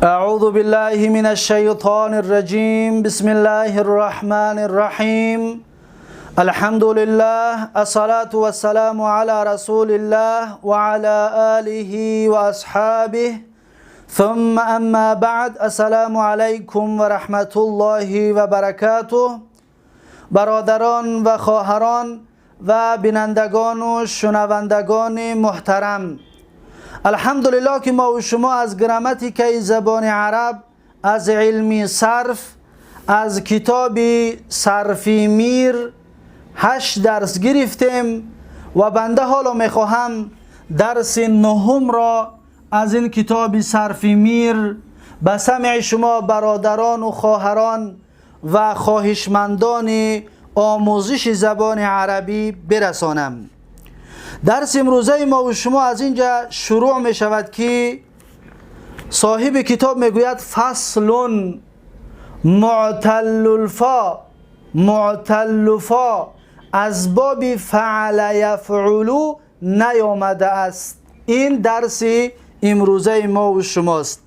أعوذ بالله من الشيطان الرجيم بسم الله الرحمن الرحيم الحمد لله الصلاة والسلام على رسول الله وعلى آله وأصحابه ثم أما بعد السلام عليكم ورحمة الله وبركاته برادران و خواهران و بینندگان و شنوندگان محترم، الحمدلله که ما و شما از گراماتیکای زبان عرب، از علمی صرف، از کتاب صرفی میر 8 درس گرفتیم و بنده حالا میخواهم درس 9 را از این کتاب صرفی میر به سمع شما برادران و خواهران و خواهشمندان آموزش زبان عربی برسانم. درس امروزه ما و شما از اینجا شروع می شود که صاحب کتاب می گوید فصل معتل الفا از باب فعل یفعل نیامده است. این درس امروزه ما و شماست.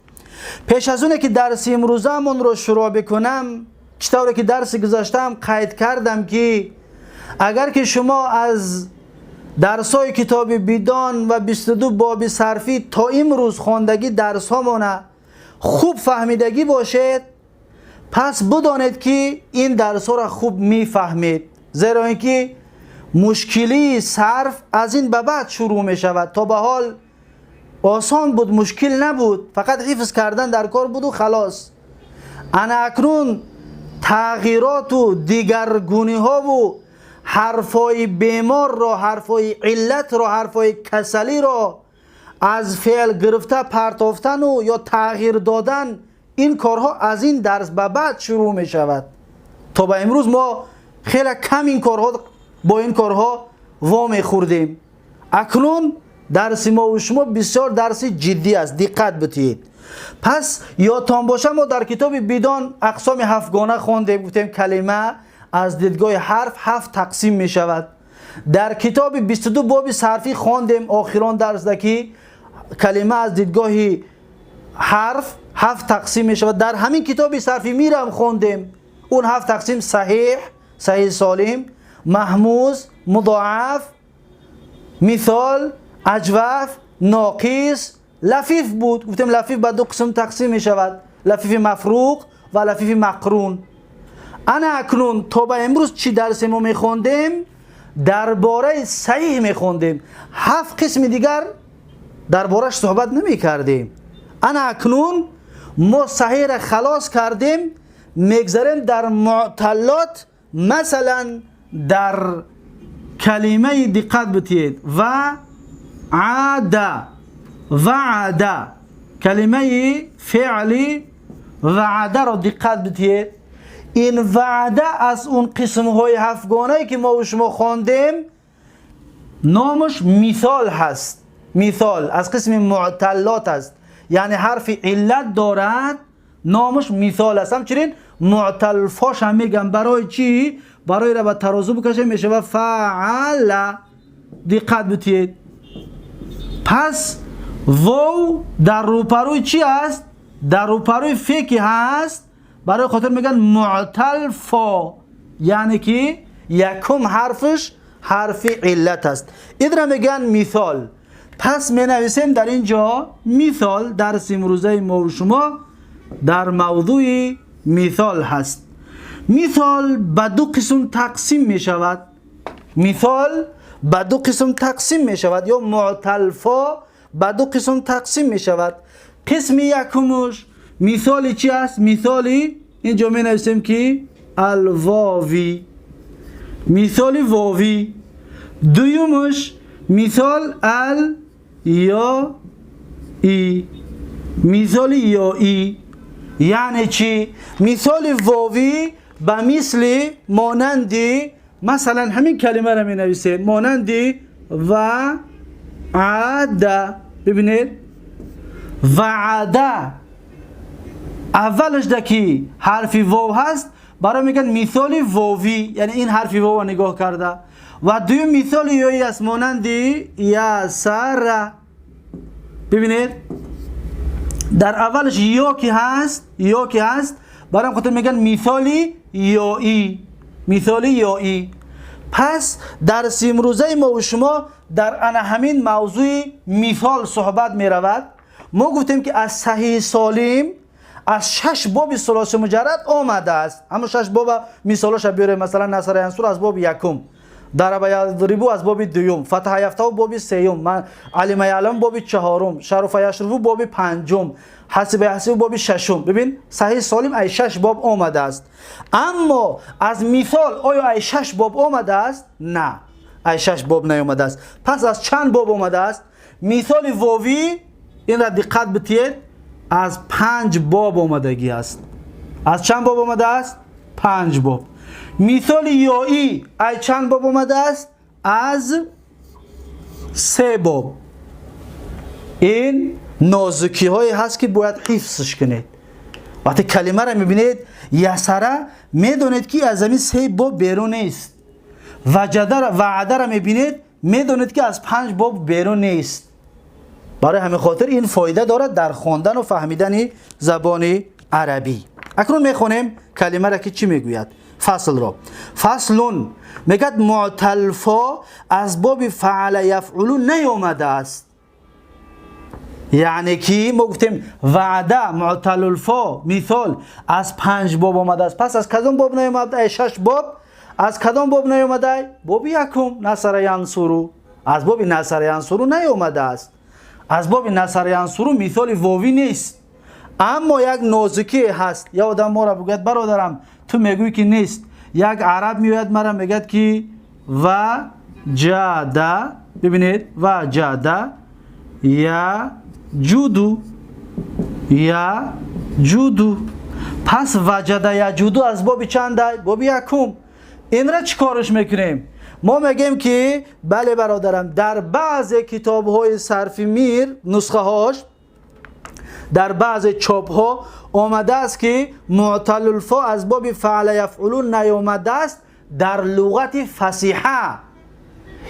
پیش از اونه که درس امروزه من رو شروع بکنم، چطوری که درس گذاشتم قید کردم که اگر که شما از درسای کتاب بیدان و 22 باب صرفی تا امروز خواندگی درس هامونه خوب فهمیدگی باشید، پس بدانید که این درس ها را خوب میفهمید، زیرا اینکه مشکلی صرف از این به بعد شروع می شود. تا به حال آسان بود، مشکل نبود، فقط حفظ کردن در کار بود و خلاص. انا اکنون تغییرات و دیگرگونی ها و حرفای بیمار را، حرفای علت را، حرفای کسلی را از فعل گرفته پرتافتن و یا تغییر دادن، این کارها از این درس به بعد شروع می شود. تا به امروز ما خیلی کم این کارها با این کارها وامی خوردیم. اکنون درس ما و شما بسیار درس جدی است، دقت بتید. پس یادتان باشه ما در کتاب بیدان اقسام 7 گانه خواندیم، گفتیم کلمه از دیدگاه حرف 7 تقسیم می شود. در کتاب 22 باب صرفی خواندیم آخران درس که کلمه از دیدگاه حرف 7 تقسیم می شود. در همین کتاب صرفی میر هم خواندیم اون 7 تقسیم: صحیح، صحیح سالم، محموز، مضاعف، مثال، اجوف، ناقص، لفیف بود. گفتیم لفیف به 2 قسم تقسیم می شود: لفیف مفروق و لفیف مقرون. انا اکنون تا به امروز چی درس ما میخوندیم؟ درباره صحیح میخوندیم. 7 قسم دیگر دربارهش صحبت نمی کردیم. انا اکنون ما صحیح را خلاص کردیم، میگذاریم در معتلات. مثلا در کلمه دقت بتید وعد، کلمه فعلی وعده را دقت بتید. این وعده از اون قسم های 7 گانه‌ای که ما و شما خواندیم نامش مثال هست. مثال از قسم معتلات است، یعنی حرف علت دارد، نامش مثال است. همچنین معتل فاش هم میگم. برای چی؟ برای را به ترازو بکشه میشه و فعل. دقت بتید. پس واو در روپروی چی است؟ در روپروی فیکی هست، برای خاطر میگن معتل فا، یعنی که یکم حرفش حرف علت است. این میگن مثال. پس می نویسیم در اینجا مثال. درس امروزه ما و شما در موضوع مثال هست. مثال به 2 قسم تقسیم می شود. مثال به 2 قسم تقسیم می شود، یا معتل فا به 2 قسم تقسیم می شود. قسم یکمش مثالی چی است؟ مثالی اینجا می نویسیم که الواوی، مثال واوی. دویمش مثال یا ای، مثال یا ای. یعنی چی؟ مثال واوی به مثل مانندی، مثلا همین کلمه را می نویسیم مانندی وعده. ببینید وعده اولش دکی حرفی واو هست، برای میگن مثال واوی، یعنی این حرفی واو نگاه کرده. و دوی مثال یایی است مانندی یسر. ببینید در اولش یا کی هست برام خاطر میگن مثالی یایی. پس درس امروزه ما و شما در همین موضوع مثال صحبت می رود. ما گفتیم که از صحیح سالم از 6 باب ثلاثی مجرد آمده است. اما 6 باب مثالش بیاره، مثلا نصر ینصر از باب یکم، ضرب یضرب از باب دوم، فتح یفتح باب سوم، علم یعلم باب چهارم، شرف یشرف باب پنجم، حسب یحسب باب ششم. ببین صحیح سالم ای 6 باب آمده است. اما از مثال آیا ای 6 باب آمده است؟ نه، ای 6 باب نیامده است. پس از چند باب آمده است؟ مثال واوی این را دقت بتید از 5 باب آمدگی است. از چند باب آمده است؟ 5 باب. مثال یایی ای چند باب آمده است؟ از 3 باب. این نازکی هایی هست که باید حفظش کنید. وقتی کلمه را میبینید یسره میدونید که از این 3 باب بیرون نیست. وعده را میبینید میدونید که از 5 باب بیرون نیست. برای همین خاطر این فایده دارد در خواندن و فهمیدن زبان عربی. اکنون میخونیم کلمه را که چی میگوید. فصل را. فصلون میگد معتلفا از باب فعل یفعل نیامده است. یعنی که ما گفتیم وعده معتل الفا مثال از 5 باب آمده است. پس از کدام باب نیامده؟ 6 باب. از کدام باب نیامده؟ باب یکم نصر ینصر. از باب نصر ینصر نیامده است. از باب نصر ینصر مثال واوی نیست. اما یک نازکی هست. یا آدم ما را بگوید برادرم تو میگویی که نیست. یک عرب میاد مرا میگد که وجد. ببینید وجد یا جودو. پس وجد یا جودو از باب چنده؟ باب یکم. این را چی کارش میکنیم؟ ما میگیم که بله برادرم در بعض کتاب های صرفی میر نسخه هاش در بعض چاپ ها آمده است که معتل الفا از باب فعل یفعلون نیامده است در لغت فصیحه.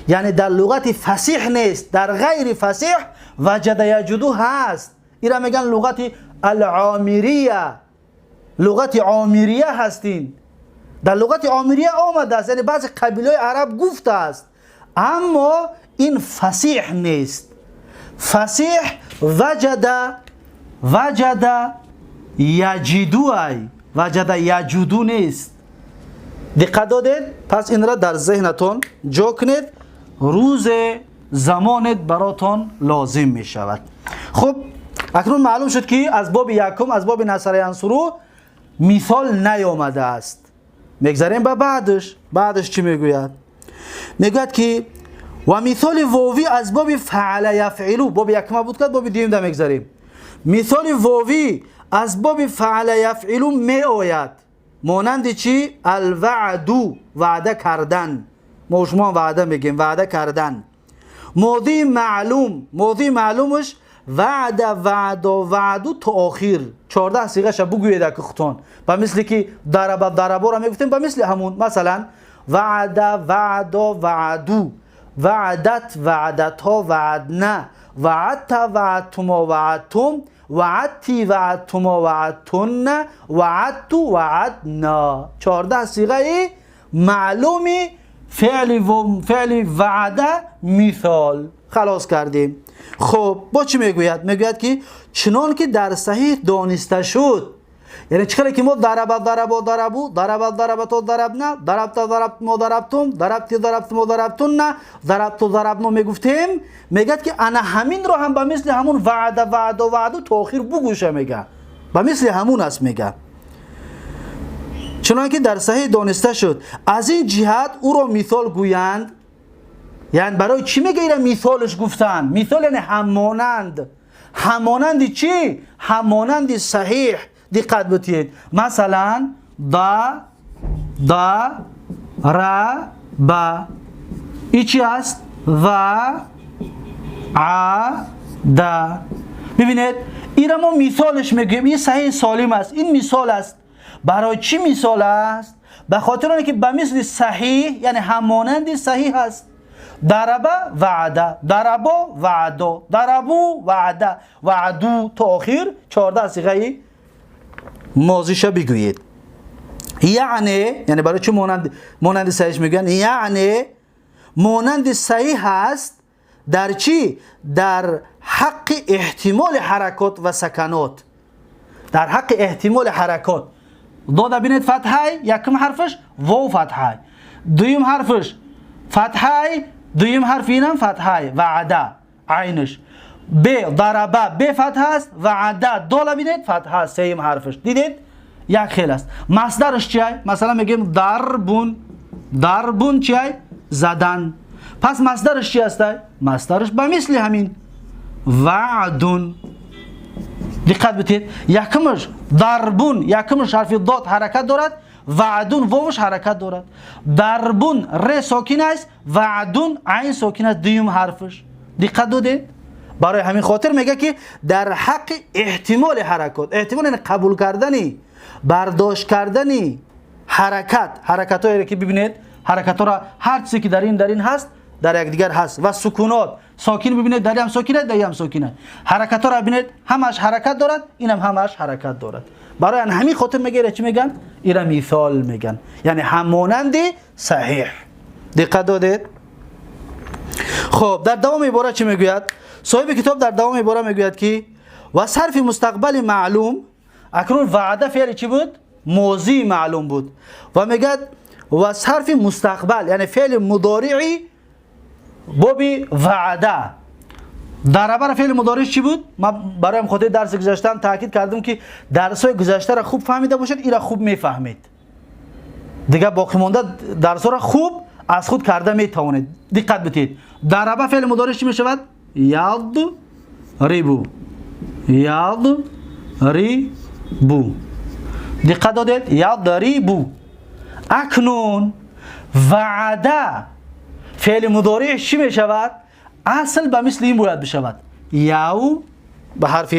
یعنی در لغت فصیح نیست، در غیر فصیح وجد یجدو هست. این را میگن لغت العامریه. لغت عامریه هستین. در لغت عامریه آمده است، یعنی بعضی قبیله عرب گفته است، اما این فصیح نیست. فصیح وجد یجدو ای وجد یجدو نیست. دقت دادید؟ پس این را در ذهنتون جا کنید، روز زمانت براتون لازم می شود. خب اکنون معلوم شد که از باب یکم از باب نصر ینصر مثال نیامده است. میگذاریم به بعدش چی میگوید؟ میگوید که و مثال واوی از باب فعل یفعلو. باب یکم بود که باب دوم ده میگذاریم. مثال واوی از باب فعل یفعلو می آید. مانند چی؟ الوعدو، وعده کردن. ما شما وعده میگیم، وعده کردن. ماضی معلومش وعدو تا آخر 14 صیغه شب بگوید که خودتون. به مثلی که ضربا را میگفتیم به مثل همون. مثلا وعدو، وعدتها وعدنا، وعدتما وعدتم، وعدتما وعدتن، وعدنا. 14 صیغه معلومی فعل وعده مثال. خلاص کردیم. خب با چی میگوید؟ میگوید که چنان که در صحیح دانسته شد. یعنی چقدر که ما ضربت ضربنا، ضربتم میگفتیم، میگد که انا همین رو هم به مثل همون وعده تا آخر بگوشه. میگه به مثل همون است. میگه چنان که در صحیح دانسته شد. از این جهت او را مثال گویند. یعنی برای چی میگه اینا مثالش گفتن؟ مثال یعنی همانند. همانند چی؟ همانند صحیح. دقت بتید. مثلا ضرب ای چی است؟ وعد. ببینید این را ما مثالش میگیم. این صحیح سالم است. این مثال است. برای چی مثال است؟ به خاطر اینکه به مثل صحیح یعنی همانند صحیح است. ضرب وعده، ضرب وعده، ضربوا وعده، وعدو تا آخر 14 صیغه ماضیش بگویید. یعنی برای چه مانند صحیح میگن؟ یعنی مانند صحیح هست در چی؟ در حق احتمال حرکات و سکنات. در حق احتمال حرکات داده بینید فتحه یکم حرفش واو فتحه، دویم حرفش فتحه، دویم حرف اینم فتحه وعده عینش، ب ضربه ب فتحه است، وعده داله بینید فتحه است سیم حرفش. دیدید یک خیل است. مصدرش چیه؟ مثلا میگیم ضربون، ضربون چیه؟ زدن. پس مصدرش چی است؟ مصدرش به مثل همین وعدون. دقت بدید یکمش ضربون، یکمش حرف ضاد حرکت دارد، وعدون واوش حرکت دارد. ضربون ر ساکن است، وعدون عین ساکن است دویم حرفش. دقت دادید؟ برای همین خاطر میگه که در حق احتمال حرکات، احتمال یعنی قبول کردنی، برداشت کردنی حرکت هایی که ببینید حرکت ها را هر چیزی که در این هست در یک دیگر هست و سکونات ساکن ببینید در هم ساکنه در هم ساکنه. حرکت ها را ببینید همش حرکت دارد، اینم همش حرکت دارد. برای همین خاطر میگه چی میگن؟ اینا مثال میگن، یعنی همانند صحیح. دقت دادید؟ خب در دوام عبارت چی میگوید؟ صاحب کتاب در دوام عبارت میگوید که و صرف مستقبل معلوم، اکنون وعده فعل چی بود؟ ماضی معلوم بود و میگه و صرف مستقبل یعنی فعل مضارعی بابی وعده. ضربه فعل مضارعش چی بود؟ ما برای خاطر درس گذشتم تاکید کردم که درس‌های گذشته را خوب فهمیده باشید، این را خوب میفهمید. دیگه باقی مونده درس‌ها را خوب از خود کرده میتوانید. دقت بدید. ضربه فعل مضارعش چی میشود؟ یاد ریبو، یاد ریبو. دقت دادید؟ یاد ریبو. اکنون وعده فعل مضارعش چی میشود؟ اصل به مثل این باید بشود. یاو به حرف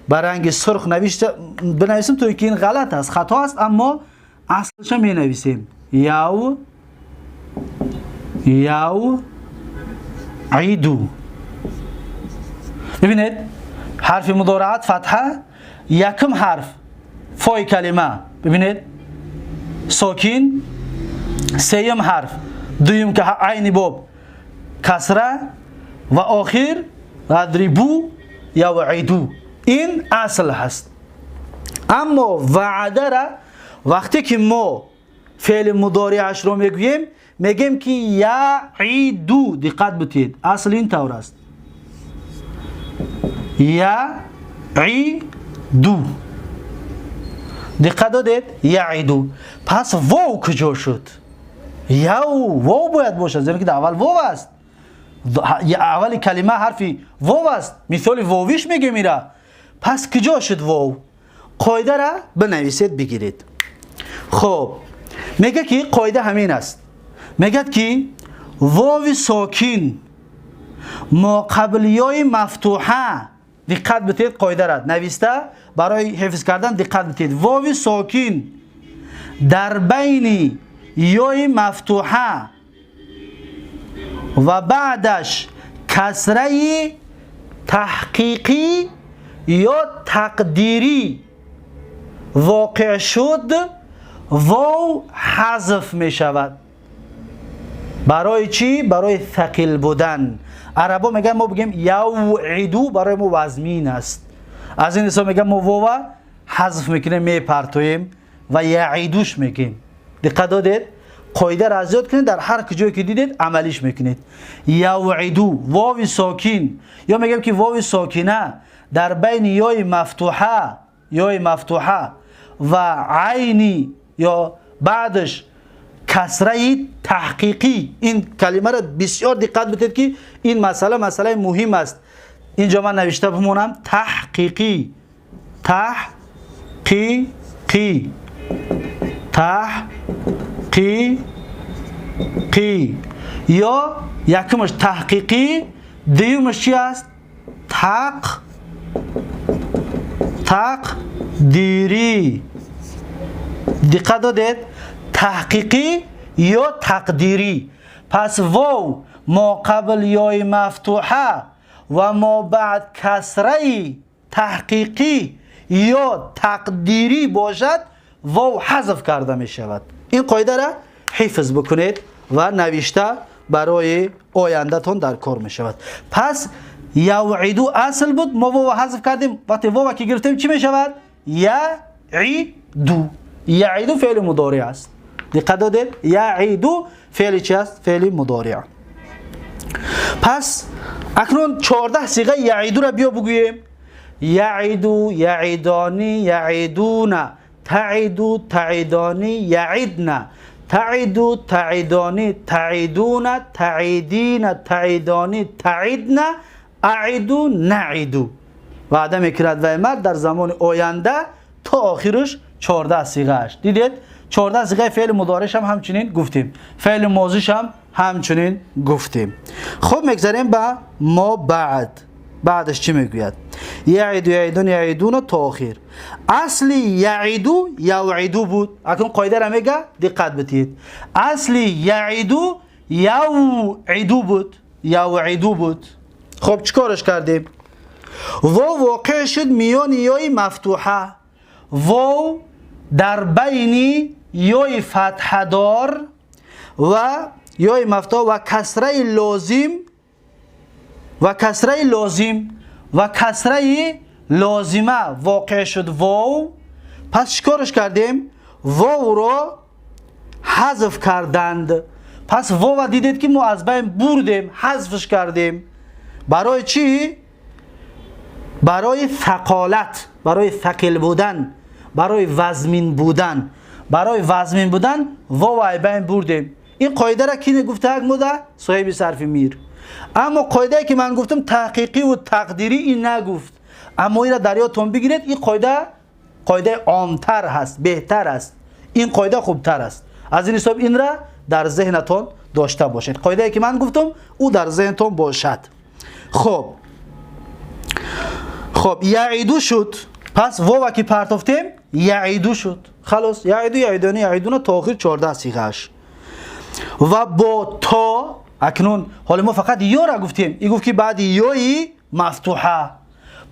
به رنگ سرخ نوشته بنویسیم توی که این غلط است، خطا است، اما اصلش می نویسیم یاو عیدو. ببینید حرف مضارعات فتحه، یکم حرف فای کلمه ببینید ساکن، سیم حرف دویم که عین باب کسره و آخر ضربو یا وعیدو. این اصل هست. اما وعده را وقتی که ما فعل مضارعش رو میگیم که یعیدو. دقت بدید اصل این طور است یعیدو. دقت دادید؟ یعیدو. پس واو کجا شد؟ واو باید باشد زیرا که در اول واو است، اول کلمه حرفی واو است، مثال واویش میگه میره. پس کجا شد واو؟ قاعده را بنویسید بگیرید. خب میگه که قاعده همین است، میگه که واو ساکن ما قبلیای مفتوحه. دقت بدید قاعده را نوشته برای حفظ کردن. دقت بدید واو ساکن در بین یای مفتوحه و بعدش کسره تحقیقی یا تقدیری واقع شد، واو حذف می شود. برای چی؟ برای ثقیل بودن. عربا میگن ما بگیم یوعدو برای ما وزمین است، از این حساب میگن ما واو حذف میکنیم میپرتویم و یعیدوش میگیم. دقت دادید؟ قاعده را یاد کنید، در هر کجایی که دیدید عملیش میکنید. یوعدو واو ساکن، یا میگم که واو ساکنه در بین یای مفتوحه و عینی یا بعدش کسره تحقیقی. این کلمه را بسیار دقت بدید که این مسئله مهم است. اینجا من نوشته بمونم تحقیقی یا یکمش تحقیقی، دیومش چی است؟ تقدیری. دقت دادید؟ تحقیقی یا تقدیری. پس واو ما قبل یای مفتوحه و ما بعد کسره تحقیقی یا تقدیری باشد واو حذف کرده می شود. این قاعده را حفظ بکنید و نوشته برای آینده تون در کار می شود. پس یوعدو اصل بود، ما واو حذف کردیم، وقتی واو که گرفتیم چی می شود؟ یعیدو. یعیدو فعل مضارع است. دقت دادید؟ یعیدو فعل چی است؟ فعل مضارع. پس اکنون 14 صیغه یعیدو را بیا بگوییم. یعیدو، یعیدانی، یعیدون، تعیدو، تعیدانی، یعیدن، تعیدو، تعیدانی، تعیدون، تعیدین، تعیدانی، تعیدن، اعیدو، نعیدو. وعده میکرد و امر در زمان آینده تا آخرش 14 صیغه است. دیدید 14 صیغه فعل مضارعش هم همچنین گفتیم، فعل ماضیش هم همچنین گفتیم. خب میگذاریم به ما بعد. بعدش چی میگوید؟ یعیدو، یعیدون، یعیدون تا آخر. اصلی یعیدو یوعیدو بود. اکنون قاعده را میگه، دقت بدید. اصلی یعیدو یوعیدو بود، یوعیدو بود. خب چیکارش کردیم؟ واو واقع شد میان یای مفتوحه. واو در بین یای فتحه دار و یای مفتوحه و کسره لازم و کسره لازم و کسره لازمه واقع شد واو. پس چیکارش کردیم؟ واو رو حذف کردند. پس واو دیدید که ما از بین بردیم، حذفش کردیم. برای چی؟ برای ثقالت، برای ثقیل بودن، برای وزمین بودن. برای وزمین بودن واو از بین بردیم. این قاعده را کی گفته مده؟ صاحب صرف میر. اما قاعده که من گفتم تحقیقی و تقدیری این نگفت. اما این را در یادتون بگیرید، این قاعده عامتر هست، بهتر است. این قاعده خوبتر است. از این حساب این را در ذهنتون داشته باشید. قاعده که من گفتم او در ذهنتون باشد. خب یعیدو شد. پس واو که پرتافتیم یعیدو شد. خلاص یعیدو، یعیدانی، یعیدون تا آخر 14 صیغه اش. و با تا اکنون حالا ما فقط یا را گفتیم. این گفت که بعد یای مفتوحه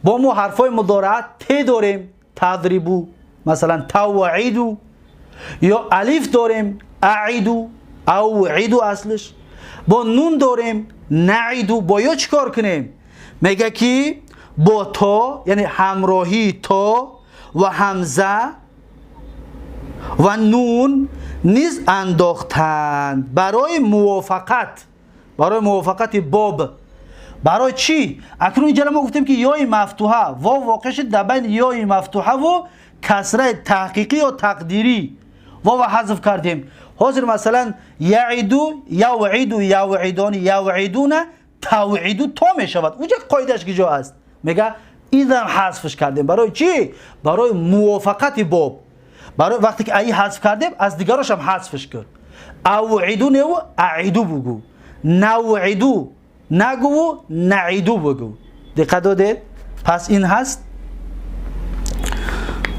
با ما حرفای مضارعه ت داریم، تضربو مثلا توعیدو، یا الف داریم اعیدو، اوعیدو اصلش. با نون داریم نعیدو. با یا چیکار کنیم؟ میگه که با تا یعنی همراهی تا و همزه و نون نیز انداختند برای موافقت باب. برای چی؟ اکنون اینجا ما گفتیم که یای مفتوحه واو واقع شد در بین یای مفتوحه و کسره تحقیقی و تقدیری. واو حذف کردیم. حاضر مثلا یعیدو، یوعیدو، یوعیدانی، یوعیدون، توعیدو تا می شود. اونجا قاعدش کجا است؟ میگه این هم حذفش کردیم. برای چی؟ برای موافقت باب. برای وقتی که ای حذف کردیم از دیگرش هم حذفش کرد. اوعیدو نو اعیدو بگو، نوعیدو نگو، نعیدو بگو. دقت دادید؟ پس این هست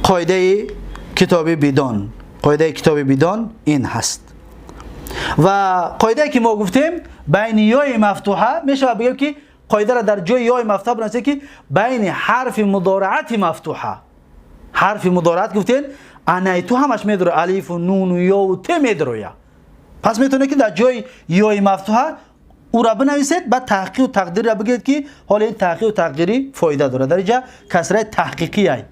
قاعده کتاب بدان. قاعده کتاب بدان این هست. و قاعده که ما گفتیم بین یای مفتوحه میشه بگیم که قاعده را در جای یای مفتوحه بنویسید که بین حرف مضارعت مفتوحه. حرف مضارعت گفتین انیتو همش میدره، الف و نون و یا و ت میدره. پس میتونه که در جای یای مفتوحه او را بنویسید، بعد تحقیق و تقدیر را بگید که حالا این تحقیق و تقدیری فایده داره. در اینجا کسره تحقیقی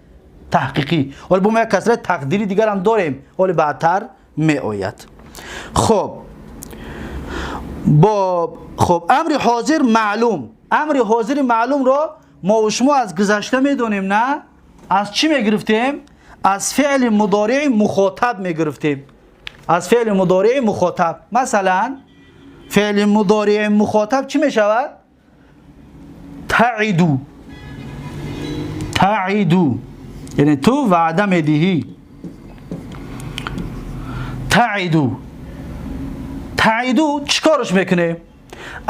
ولی با کسره تقدیری دیگر هم داریم ولی بعدتر می آید. خب امر حاضر معلوم. امر حاضر معلوم را ما و شما از گذشته میدونیم. نه از چی میگرفتیم؟ از فعل مضارع مخاطب میگرفتیم. از فعل مضارع مخاطب. مثلا فعل مضارع مخاطب چی میشود؟ تعیدو. تعیدو یعنی تو وعده میدهی. تعیدو چیکارش میکنه؟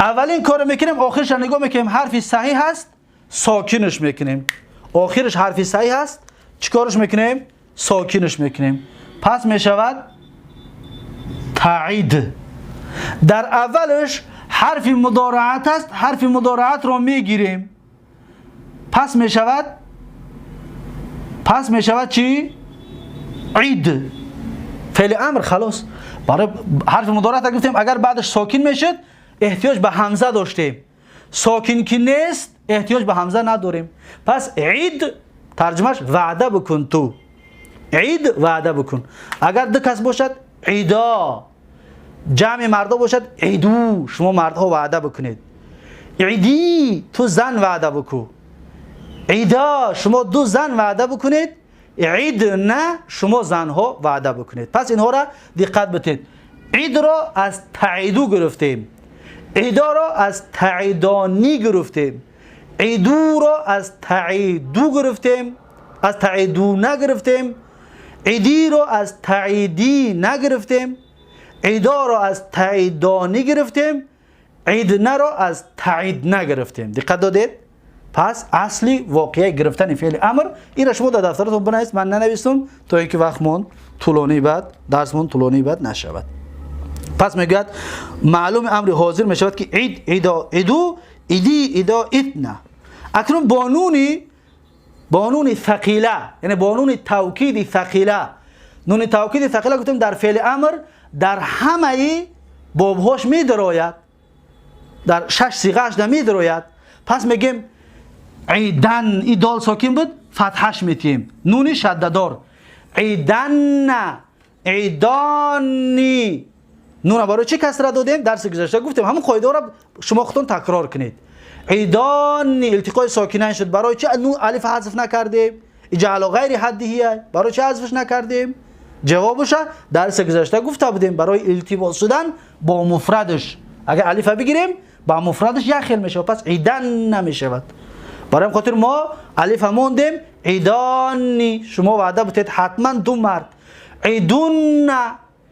اولین کارو میکنیم آخرش رو نگاه میکنیم حرفی صحیح هست ساکنش میکنیم. آخرش حرفی صحیح هست چیکارش میکنیم؟ ساکنش میکنیم. پس میشود تعید. در اولش حرف مضارعت است، حرف مضارعت را میگیریم، پس می شود چی؟ عید. فعل امر خلاص. برای حرف مضارعت گفتیم اگر بعدش ساکن میشد احتیاج به همزه داشتیم، ساکن که نیست احتیاج به همزه نداریم. پس عید ترجمهش وعده بکن تو، عید وعده بکن. اگر دو کس باشد عیدا، جمع مردا باشد عیدو، شما مردها وعده بکنید. عیدی تو زن وعده بکن، عیدا شما دو زن وعده بکنید، عید نه شما زنها وعده بکنید. پس اینها را دقت بتید. عید را از تعیدو گرفتیم، عیدا را از تعیدانی گرفتیم، عیدو را از تعیدو گرفتیم، از تعیدو نگرفتیم، عیدی را از تعییدی نگرفتیم، عیدا را از تعییدانی گرفتیم، عید نه را از تعیید نگرفتیم. دقت دادید؟ پس اصلی واقعی گرفتن فعل امر این را شما در دفترتون بنویسید. من ننویسم تا اینکه وقتمون طولانی بعد درسمون طولانی بعد نشود. پس میگوید معلوم امر حاضر میشود که عید عیدا عیدو، عیدی عیدا عیدنا. اکنون بانون ثقیله، یعنی بانون توکید ثقیله. نون توکید ثقیله گفتیم در فعل امر در همه بابهاش میدراید، در 6 صیغه‌اش میدراید. پس میگیم عیدن، این دال ساکن بود فتحش میتیم، نون شده دار. عیدن، عیدانی. نون برای چی کسره دادیم؟ درس گذشته گفتیم همون قاعده را شما خودتون تکرار کنید. عیدانی التقای ساکنین شد، برای چی نون الف حذف نکردیم؟ اجعل غیر حدیه، برای چی حذفش نکردیم؟ جوابش درس گذشته گفته بودیم برای التباس شدن با مفردش. اگر الف بگیریم با مفردش یک خیل میشه، پس عیدن نمیشود. برای خاطر ما الف موندیم عیدانی. شما وعده بودید حتما دو مرد. عیدون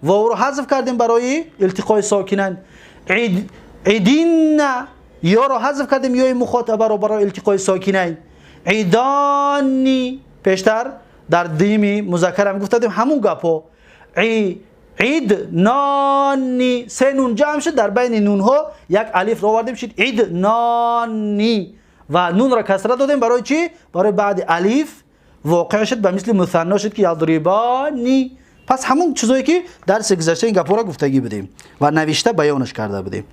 واو رو حذف کردیم برای التقای ساکنین. عیدین یا رو حذف کردیم یای مخاطبه رو برای التقای ساکنین. عیدانی پیشتر در دیمی مذکر هم گفتیم همون گپا. عید نانی، سه نون جمع شد، در بین نون ها یک الف رو آوردیم شد عید نانی و نون را کسره دادیم. برای چی؟ برای بعد الف واقع شد به مثل مثنا شد که یضربانی. پس همون چیزایی که درس گذشته این گپا را گفتگی بودیم و نوشته بیانش کرده بودیم.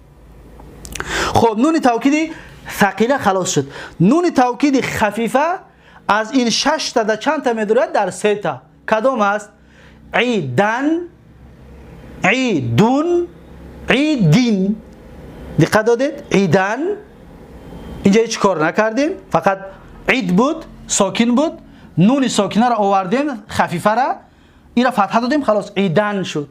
خب نون توکید ثقیله خلاص شد. نون توکید خفیفه از این 6 تا چند تا میدارد؟ در 3 تا. کدام است؟ عیدن، عیدون، عیدین. دقت دادید؟ عیدن اینجا هیچ کار نکردیم، فقط عید بود ساکن بود، نون ساکنه را آوردیم خفیفه را، این را فتحه دادیم خلاص عیدن شد.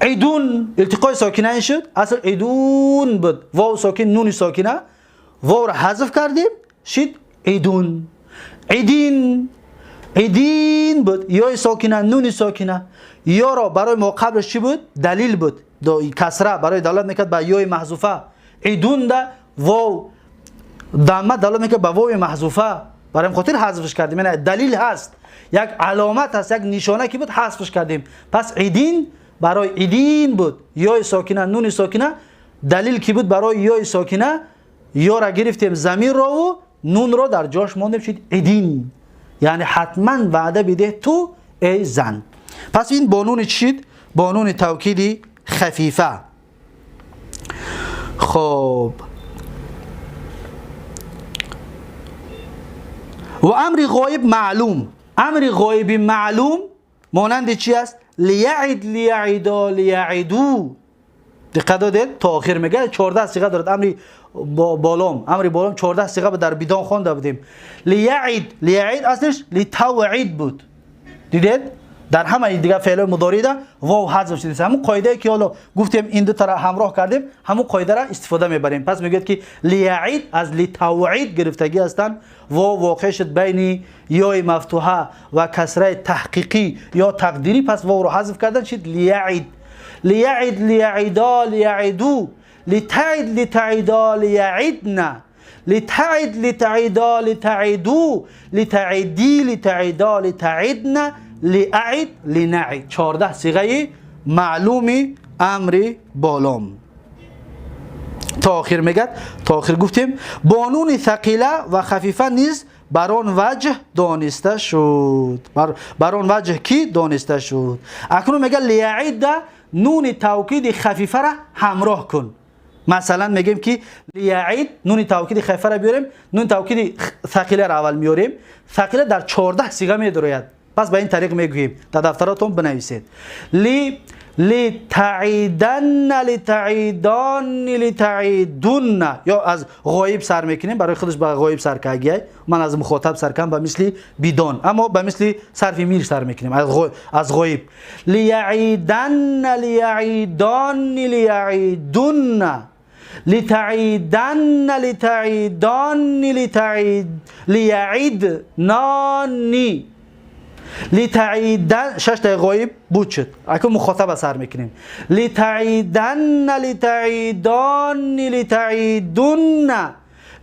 عیدون التقای ساکنه شد، اصل عیدون بود، واو ساکن نون ساکنه، واو را حذف کردیم شد عیدون. عیدین، عیدین بود، یا ساکنه نون ساکنه، یا را برای ما قبلش چی بود؟ دلیل بود، کسره برای دلالت میکرد به یای محذوفه. عیدون ده واو دامه دلالت میکرد به واو محذوفه، برای خاطر حذفش کردیم. یعنی دلیل هست، یک علامت هست، یک نشانه که بود حذفش کردیم. پس عیدین برای عیدین بود، یای ساکنه نون ساکنه، دلیل کی بود برای یای ساکنه، یا را گرفتیم ضمیر را و نون را در جاش ماندیم شد عیدین. یعنی حتما وعده بده تو ای زن. پس این بانون چید؟ بانون توکیدی خفیفه. خب و امر غایب معلوم. امر غایب معلوم مانند چی است؟ لیعید، لیعیدا، لیعیدو. دقت دادید؟ تا آخر میگه 14 صیغه دارد. امر بالام 14 صیغه در بدان خوانده بودیم. لیعید، لیعید اصلش لیتوعید بود. دیدید؟ در همه دیگه فعل مضارع ده واو حذف شده. همون قاعده که حالا گفتیم این دو تا همراه کردیم، همون قاعده را استفاده میبریم. پس میگید که لیعید از لیتوعید گرفتگی هستند. واو واقع شد بین یای مفتوحه و کسره تحقیقی یا تقدیری، پس واو رو حذف کردن شد لیعید. لیعید، لیعیدا، لیعیدو، لتعید، لتعیدا، لیعیدنا، لتعید، لتعیدا، لتعیدو، لتعیدی، لتعیدا، لتعیدنا، لأعد، لنعد. 14 صیغه معلوم امر بالام. تا آخر میگه، تا آخر گفتیم با نون ثقیله و خفیفه نیز بر آن وجه دانسته شد. بر آن وجه کی دانسته شد. اکنون میگه لیعید، نون توکید خفیفه را همراه کن. مثلا میگیم که لیعید نون توکید خفیفه را بیاریم، نون توکید ثقیله را اول میاریم. ثقیله در 14 صیغه میدراید. پس به این طریق میگوییم، در دفتراتون بنویسید. لتعیدن، لتعیدان، لتعیدن. یا از غایب سر میکنیم، برای خودش به غایب سر کاگی. من از مخاطب سر کنم به مثل بیدان، اما به مثل صرف میر سر میکنیم از غایب. لیعیدن، لیعیدان، لیعیدن، لتعیدن، لتعیدان، لیعید نانی. لتعیدن 6 تا غایب بود شد. اکنون مخاطب سر میکنیم. لتعیدن، لتعیدان، لتعیدن،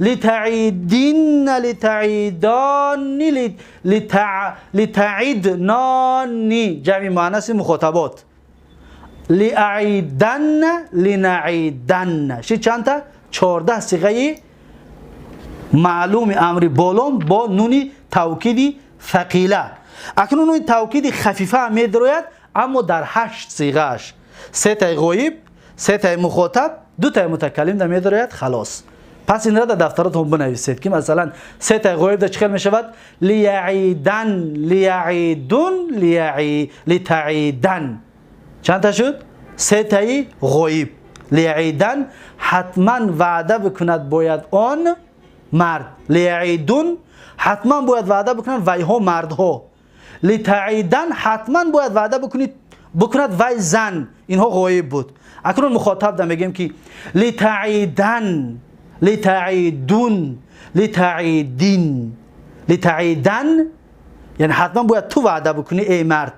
لتعیدین، لتعیدان، لتعیدنانی. جمع مؤنث مخاطبات. لأعیدن، لنعیدن. شی چند تا؟ 14 صیغه معلوم امر بالام با نون توکید ثقیله. اکنون نون توکید خفیفه میدراید، اما در 8 صیغه‌اش. 3 تا غایب، 3 تا مخاطب، 2 تا متکلم در میدراید. خلاص. پس این را در دفتراتون بنویسید که مثلا 3 تا غایب در چقدر میشود؟ لیعیدن، لیعیدون، لتعیدن. چند تا شد؟ 3 تایی غایب. لیعیدن حتما وعده بکند باید آن مرد. لیعیدون حتما باید وعده بکند وی ها مردها. لتعیدن حتما باید وعده بکند وی زن. اینها غایب بود. اکنون مخاطب دا میگیم که لتعیدن، لتعیدون، لتعیدین. لتعیدن یعنی حتما باید تو وعده بکنی ای مرد.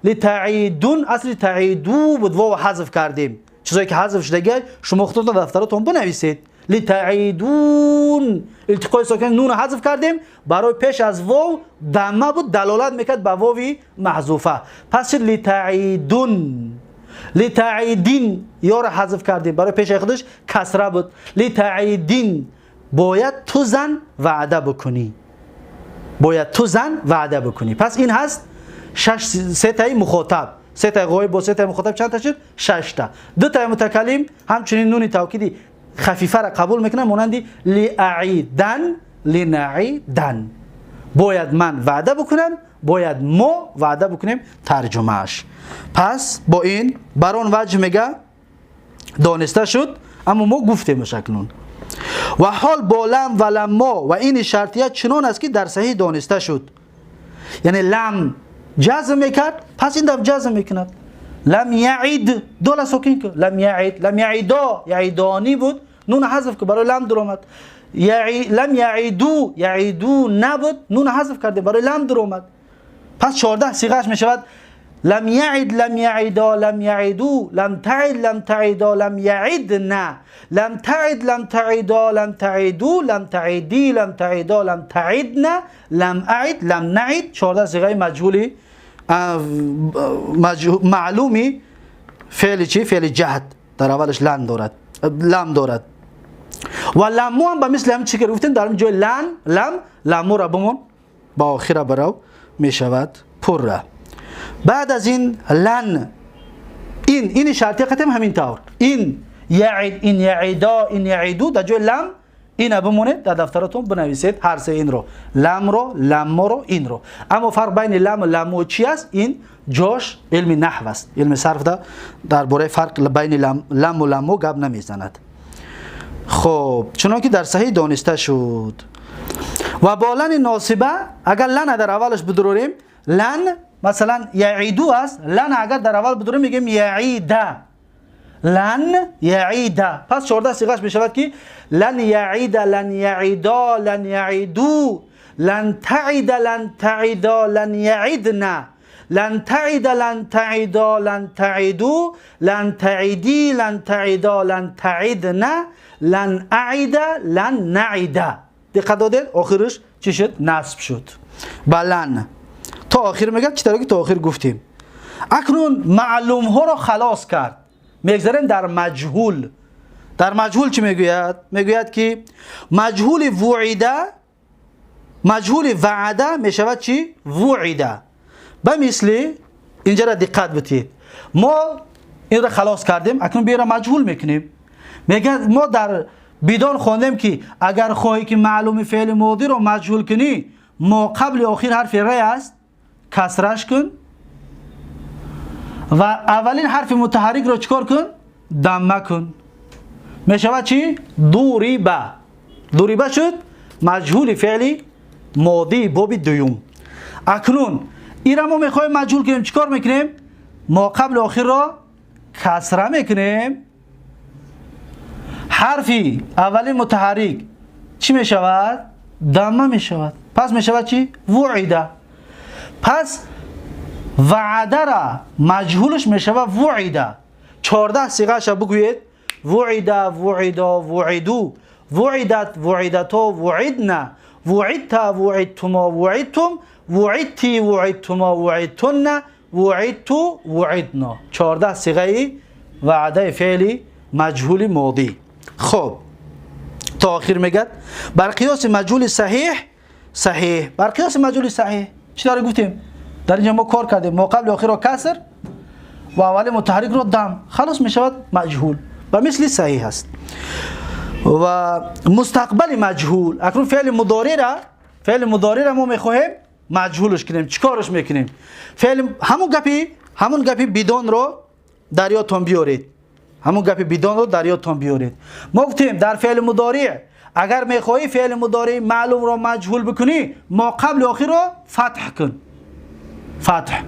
لتعیدون اصلی تعیدو بود، واو حذف کردیم. چیزایی که حذف شده شما خودتون در دفتراتون بنویسید. لتعیدون التقای ساکن نون حذف کردیم، برای پیش از واو دمه بود، دلالت میکرد به واوی محذوفه. پس شد لتعیدون. لتعیدین یا را حذف کردیم، برای پیش خودش کسره بود. لتعیدین باید تو زن وعده بکنی، باید تو زن وعده بکنی. پس این هست 3 تای مخاطب، 3 تا غایب با 3 تا مخاطب چند تا شد؟ 6 تا. 2 تا متکلم همچنین نون توکیدی خفیفه را قبول میکنن، مانندی لیعیدن، لنعیدن. باید من وعده بکنم، باید ما وعده بکنیم. ترجمهش. پس با این بران وجه میگه دانسته شد، اما ما گفتیم شکلون. و حال با لم و لما و این شرطیت چنان است که در صحیح دانسته شد. یعنی لم جزم میکرد، پس این دفع جزم میکند. لم یعید دوله ساکن که لم یعید، لم یعیدا یعیدانی بود، نون حذف که برای لم در آمد. لم یعیدو یعیدو نبود، نون حذف کرده برای لم در آمد. پس 14 صیغه‌اش میشود لم یعید، لم یعیدا، لم یعیدو، لم تعید، لم تعیدا، لم یعیدنا، لم تعید، لم تعیدا، لم تعیدو، لم تعیدی، لم تعیدا، لم تعیدنا، لم اعید، لم نعید. 14 صیغه مجهولی معلومی فعل چی؟ فعل جهد در اولش لم دارد. و لمو هم به مثل هم چی که گفتیم در جای لمو را بمون با آخر برو می شود پر. بعد از این لن، این شرطی قطعه همین طور. این یعید، این یعیدا، این یعیدو در جای لم این بمونه. در دفتراتون بنویسید هر سه این رو، لم رو، لم رو، این رو. اما فرق بین لم و لمو چی است؟ این جاش علم نحو است. علم صرف درباره فرق بین لم و لمو گپ نمیزند. خب چون که در صحیح دانسته شد. و با لن ناصبه اگر لن در اولش بدروریم، لن مثلا یعیدو است، لن اگر در اول بدروریم میگیم یعیده، لن یعیده. پس 14 صیغه‌اش میشود که لن یعید، لن یعیدا، لن یعیدو، لن تعید، لن تعیدا، لن یعیدنا، لن تعید، لن تعیدا، لن تعیدو، لن تعیدی، لن تعیدا، لن تعیدنا، لن اعید، لن نعید. دقت دادید آخرش چی شد؟ نصب شد. بلن تا آخر میگه چی طوری که تا آخر گفتیم. اکنون معلوم ها را خلاص کرد. میگذاریم در مجهول. در مجهول چی میگوید؟ میگوید که مجهول وعیده، مجهول وعده میشود چی؟ وعیده. به مثل اینجا را دقت بتید، ما این را خلاص کردیم، اکنون بیره مجهول میکنیم. میگه ما در بدون خواندیم که اگر خواهی که معلوم فعل ماضی رو مجهول کنی، ما قبل آخر حرف ری است، کسرش کن و اولین حرف متحرک رو چکار کن؟ دمه کن. میشود چی؟ ضرب. ضرب شد مجهول فعل ماضی باب دوم. اکنون این را ما میخوایم مجهول کنیم، چیکار میکنیم؟ ما قبل آخر را کسره میکنیم، حرفی اولین متحرک چی میشود؟ دمه میشود. پس میشود چی؟ وعیده. پس وعده را مجهولش میشود وعیده. 14 صیغه‌اش بگویید: وعده، وعدا، وعدو، وعدت، وعدتا، وعدنا، وعدت، وعدتما، وعدتم، وعدتی، وعدتما، وعدتن، وعدتو، وعدنا. 14 صیغه وعده فعل مجهول ماضی. خب تا آخر میگد بر قیاس مجهول صحیح. صحیح بر قیاس مجهول صحیح چی داره گفتیم؟ در اینجا ما کار کردیم، ما قبل آخر را کسر و اول متحرک را دم، خلاص میشود مجهول و مثل صحیح است. و مستقبل مجهول، اکنون فعل مضارع را ما میخواهیم مجهولش کنیم. چیکارش میکنیم؟ فعل همون گپی بدون رو در یادتون بیارید. همون گپی بدون رو در یادتون بیارید. ما گفتیم در فعل مضارع اگر میخواهی فعل مضارع معلوم رو مجهول بکنی، ما قبل آخر رو فتح کن، فتح،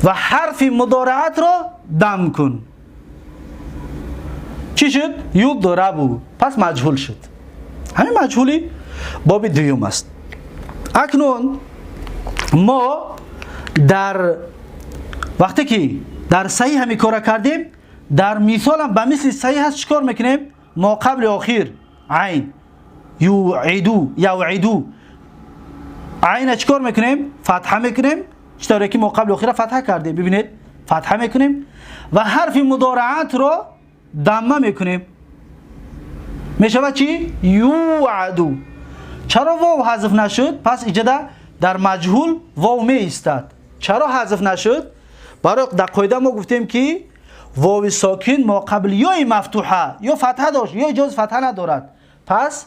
و حرف مضارعت رو دم کن. چی شد؟ یضرب. پس مجهول شد. همین مجهولی باب دوم است. اکنون ما در وقتی که در صحیح همی کار کردیم، در مثال هم به مثل صحیح هست چیکار میکنیم؟ ما قبل آخر عین یوعدو، یوعدو، عین چیکار میکنیم؟ فتحه میکنیم. چطوری که ما قبل آخر فتحه کردیم، ببینید فتحه میکنیم و حرف مضارعت رو دمه میکنیم. میشود چی؟ یوعدو. چرا واو حذف نشد؟ پس اینجا در مجهول واو می ایستد. چرا حذف نشد؟ برای در قاعده ما گفتیم که واو ساکن ما قبل یا مفتوحه یا فتحه داشت یا اجازه فتحه ندارد. پس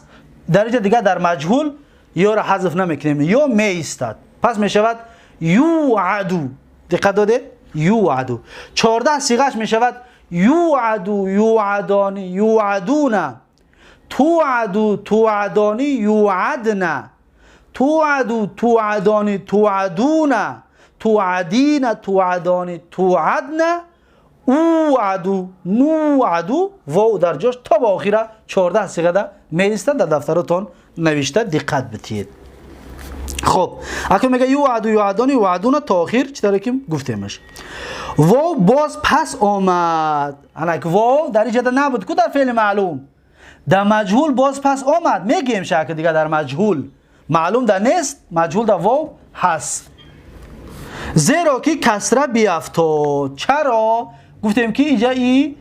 در اینجا دیگه در مجهول یا را حذف نمیکنیم، یا می ایستد. پس میشود یوعدو. دقت دادید؟ یوعدو. 14 صیغه‌اش میشود یوعدو، یوعدانی، یوعدون، توعدو، توعدانی، یوعدن، توعدو، توعدانی، توعدون، توعدین، توعدانی، توعدن، اوعدو، نوعدو. واو در جاش تا به آخر 14 صیغه ده میایستد. در دفترتون نوشته، دقت بتید. خب اگه میگه یوعدو، یوعدانی، یوعدون تا آخر چی داره که گفتیمش. واو باز پس آمد. الک واو در اینجا نبود که در فعل معلوم، در مجهول باز پس آمد. میگیم شکل دیگه در مجهول معلوم در نیست، مجهول در واو هست. زیرا که کسره بیافتاد. چرا؟ گفتیم که اینجا این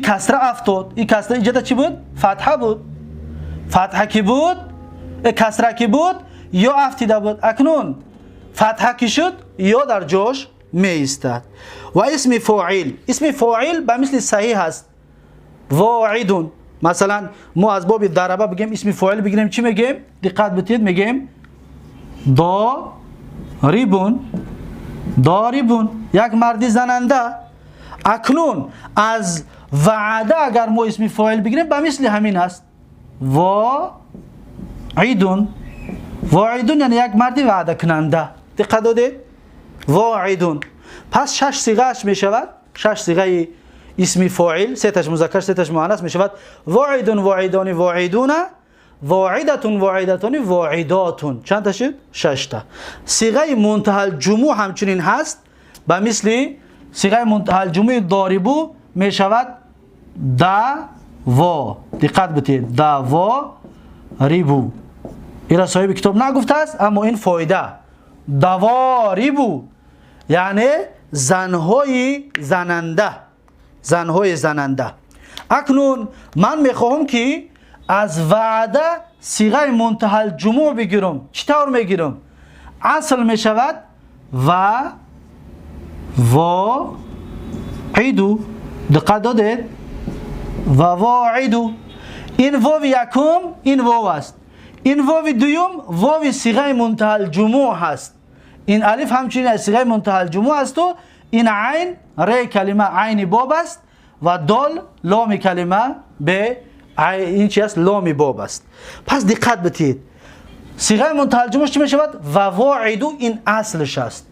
کسره افتاد. این کسره اینجا چی بود؟ فتحه بود. فتحه کی بود؟ کسره کی بود؟ یا افتیده بود. اکنون فتحه کی شد؟ یا در جاش می ایستد. و اسم فاعل، اسم فاعل به مثل صحیح هست. واعدون. مثلا ما از باب ضربه بگیم اسم فاعل بگیریم چی میگیم؟ دقت بتید، میگیم ضاربون، ضاربون، یک مردی زننده. اکنون از وعده اگر ما اسم فاعل بگیریم به مثل همین است. واعدون. واعدون یعنی یک مردی وعده کننده. دقت دادید؟ واعدون. پس 6 صیغه‌اش میشود، 6 صیغه اسم فاعل، 3 تاش مذکر 3 تاش مؤنث میشود. واعدون، واعدانی، واعدون، واعدتون، واعدتانی، واعداتون. چند تا شد؟ 6 تا. صیغه منتهی الجموع همچنین هست، به مثل صیغه منتهی الجموع ضاربو میشود دوا. دقت بتید، دوا ریبو. اینا صاحب کتاب نگفته است، اما این فایده. دواریبو یعنی زنهای زننده. زنهای زننده. اکنون من میخواهم که از وعده صیغه منتهی الجموع بگیرم. چطور میگیرم؟ اصل میشود واعدو. دقت دادید؟ واعدو. این واو یکم این واو است. این واو دوم واو صیغه منتهی الجموع هست. این الف همچنین از صیغه منتهی الجموع است و این عین ر کلمه عین باب است و دال لام کلمه به این چی است؟ لام باب است. پس دقت بدید. صیغه منتهی الجموع چی میشود؟ واعدو. این اصلش است.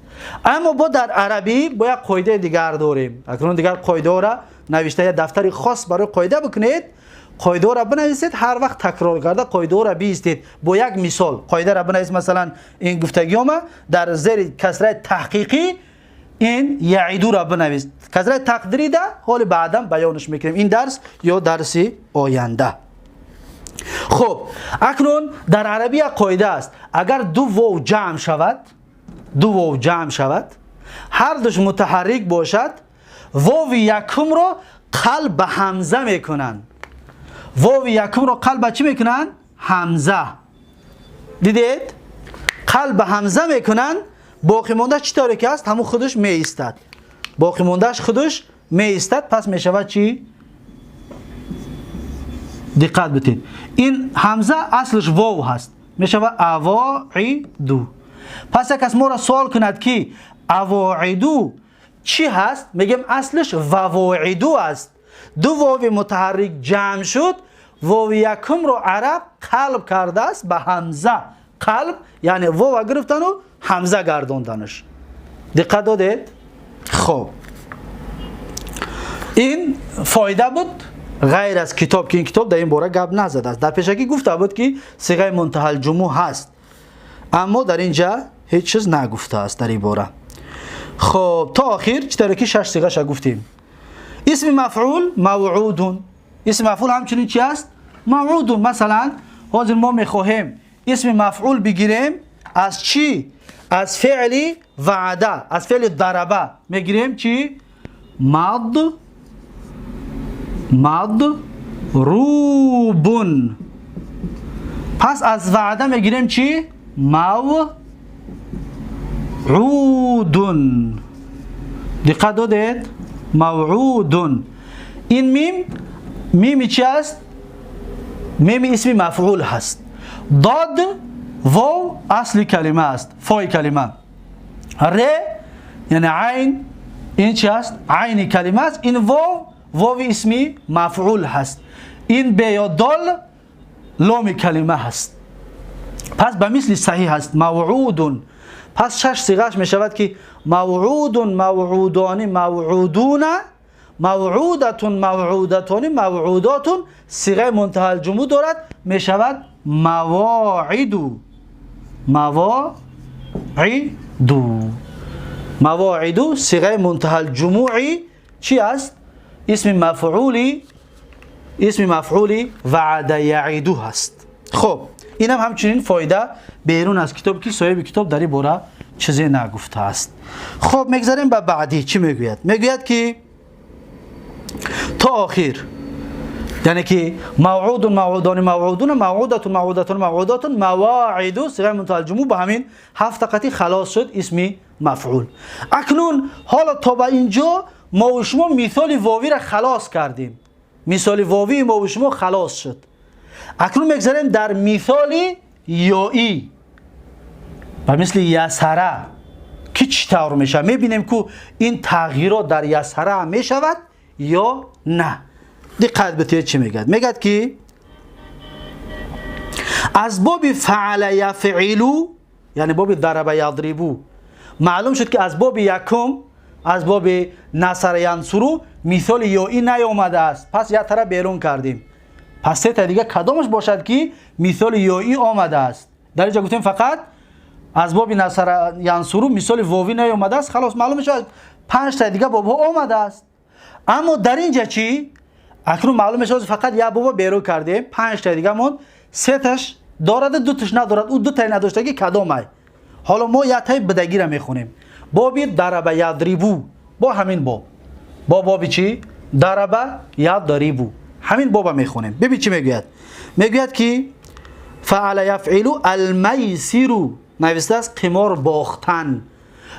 اما با در عربی با یک قاعده دیگر داریم. اکنون دیگر قاعده را نوشته یه دفتری خاص برای قاعده بکنید. قاعده را بنویسید، هر وقت تکرار کرده قاعده را بیستید. با یک مثال قاعده را بنویسید. مثلا این گفتگیوم در زیر کسره تحقیقی این یعیدو را بنویسید. کسره تقدیری ده حال بعدا بیانش میکنیم. این درس یا درسی آینده. خب اکنون در عربی قاعده است اگر دو واو جمع شود، هر دوش متحرک باشد، واو یکم رو قلب به همزه میکنن. واو یکم رو قلب به چی میکنن؟ همزه. دیدید؟ قلب به همزه میکنن. باقی مونده چطوری که است؟ همون خودش میایستد. باقی موندهش خودش میایستد. پس میشود چی؟ دقت بدید. این همزه اصلش واو هست. میشود اواعدو. پس یک کس ما را سوال کند که اواعدو چی هست؟ میگم اصلش واعدو است. دو واو متحرک جمع شد، واو یکم رو عرب قلب کرده است به همزه. قلب یعنی واو گرفتن و همزه گرداندنش. دقت دادید؟ خب این فایده بود غیر از کتاب که این کتاب در این باره گپ نزده است. در پیشکی گفته بود که صیغه منتهی الجموع هست، اما در اینجا هیچ چیز نگفته است در این باره. خب تا آخر چطوری که 6 صیغه شا گفتیم. اسم مفعول موعود. اسم مفعول همچنین چی است؟ موعود. مثلا حاضر ما میخواهیم اسم مفعول بگیریم از چی؟ از فعل وعده، از فعل ضربه میگیریم چی؟ مضروبون. پس از وعده میگیریم چی؟ موعودون. دقت دادید؟ موعودون. این میم چی است؟ میم اسم مفعول هست. ضاد واو اصل کلمه است، فای کلمه. ر یعنی عین، این چی است؟ عین کلمه است. این واو اسمی مفعول هست. این ب یا دال لام کلمه هست. پس به مثل صحیح هست موعودون. پس 6 صیغهش می شود که موعودون، موعودان، موعودون، موعودتون، موعودتان، موعوداتون. صیغه منتهی الجموع دارد، می شود مواعدو. مواعدو صیغه منتهی الجموعی چی است؟ اسم مفعولی وعد یعیدو هست. خب این هم همچنین فایده بیرون از کتاب که صاحب کتاب در این باره چیزی نگفته است. خب میگذاریم به بعدی. چی میگوید؟ میگوید که تا آخر یعنی که موعود، موعودان، موعودون، موعودتون، موعودتون، موعوداتون، مواعد صیغه منتهی الجموع به همین 7 قطعه خلاص شد اسم مفعول. اکنون حالا تا به اینجا ما و شما مثال واوی را خلاص کردیم. مثال واوی ما و شما خلاص شد. اکنون میگذاریم در مثال یایی و مثل یسره که چطور میشه. میبینیم که این تغییرات در یسره هم میشود یا نه. دقت بدید چی میگه. میگه که از باب فعل یفعلو یعنی باب ضرب یضربو معلوم شد که از باب یکم، از باب نصر ینصرو مثال یایی نیامده است. پس یک طرف بیرون کردیم. پس سه تا دیگه کدامش باشد که مثال یایی آمده است؟ در اینجا گفتیم فقط از باب نصر ینصرو مثال واوی نیامده است. خلاص معلوم شد 5 تا دیگه باب آمده است. اما در اینجا چی؟ اکنون معلوم شد فقط یک باب بیرون کردیم. 5 تا دیگه مون 3 تاش دارد، 2 تاش ندارد. او 2 تا نداشتگی کدامه؟ حالا ما یک تای بدگی را میخونیم. باب ضرب یضربو با همین باب چی؟ ضرب یضرب. همین بابا میخونیم. ببین چی میگوید. میگوید که فعل یفعل المیسر نوشته است قمار باختن،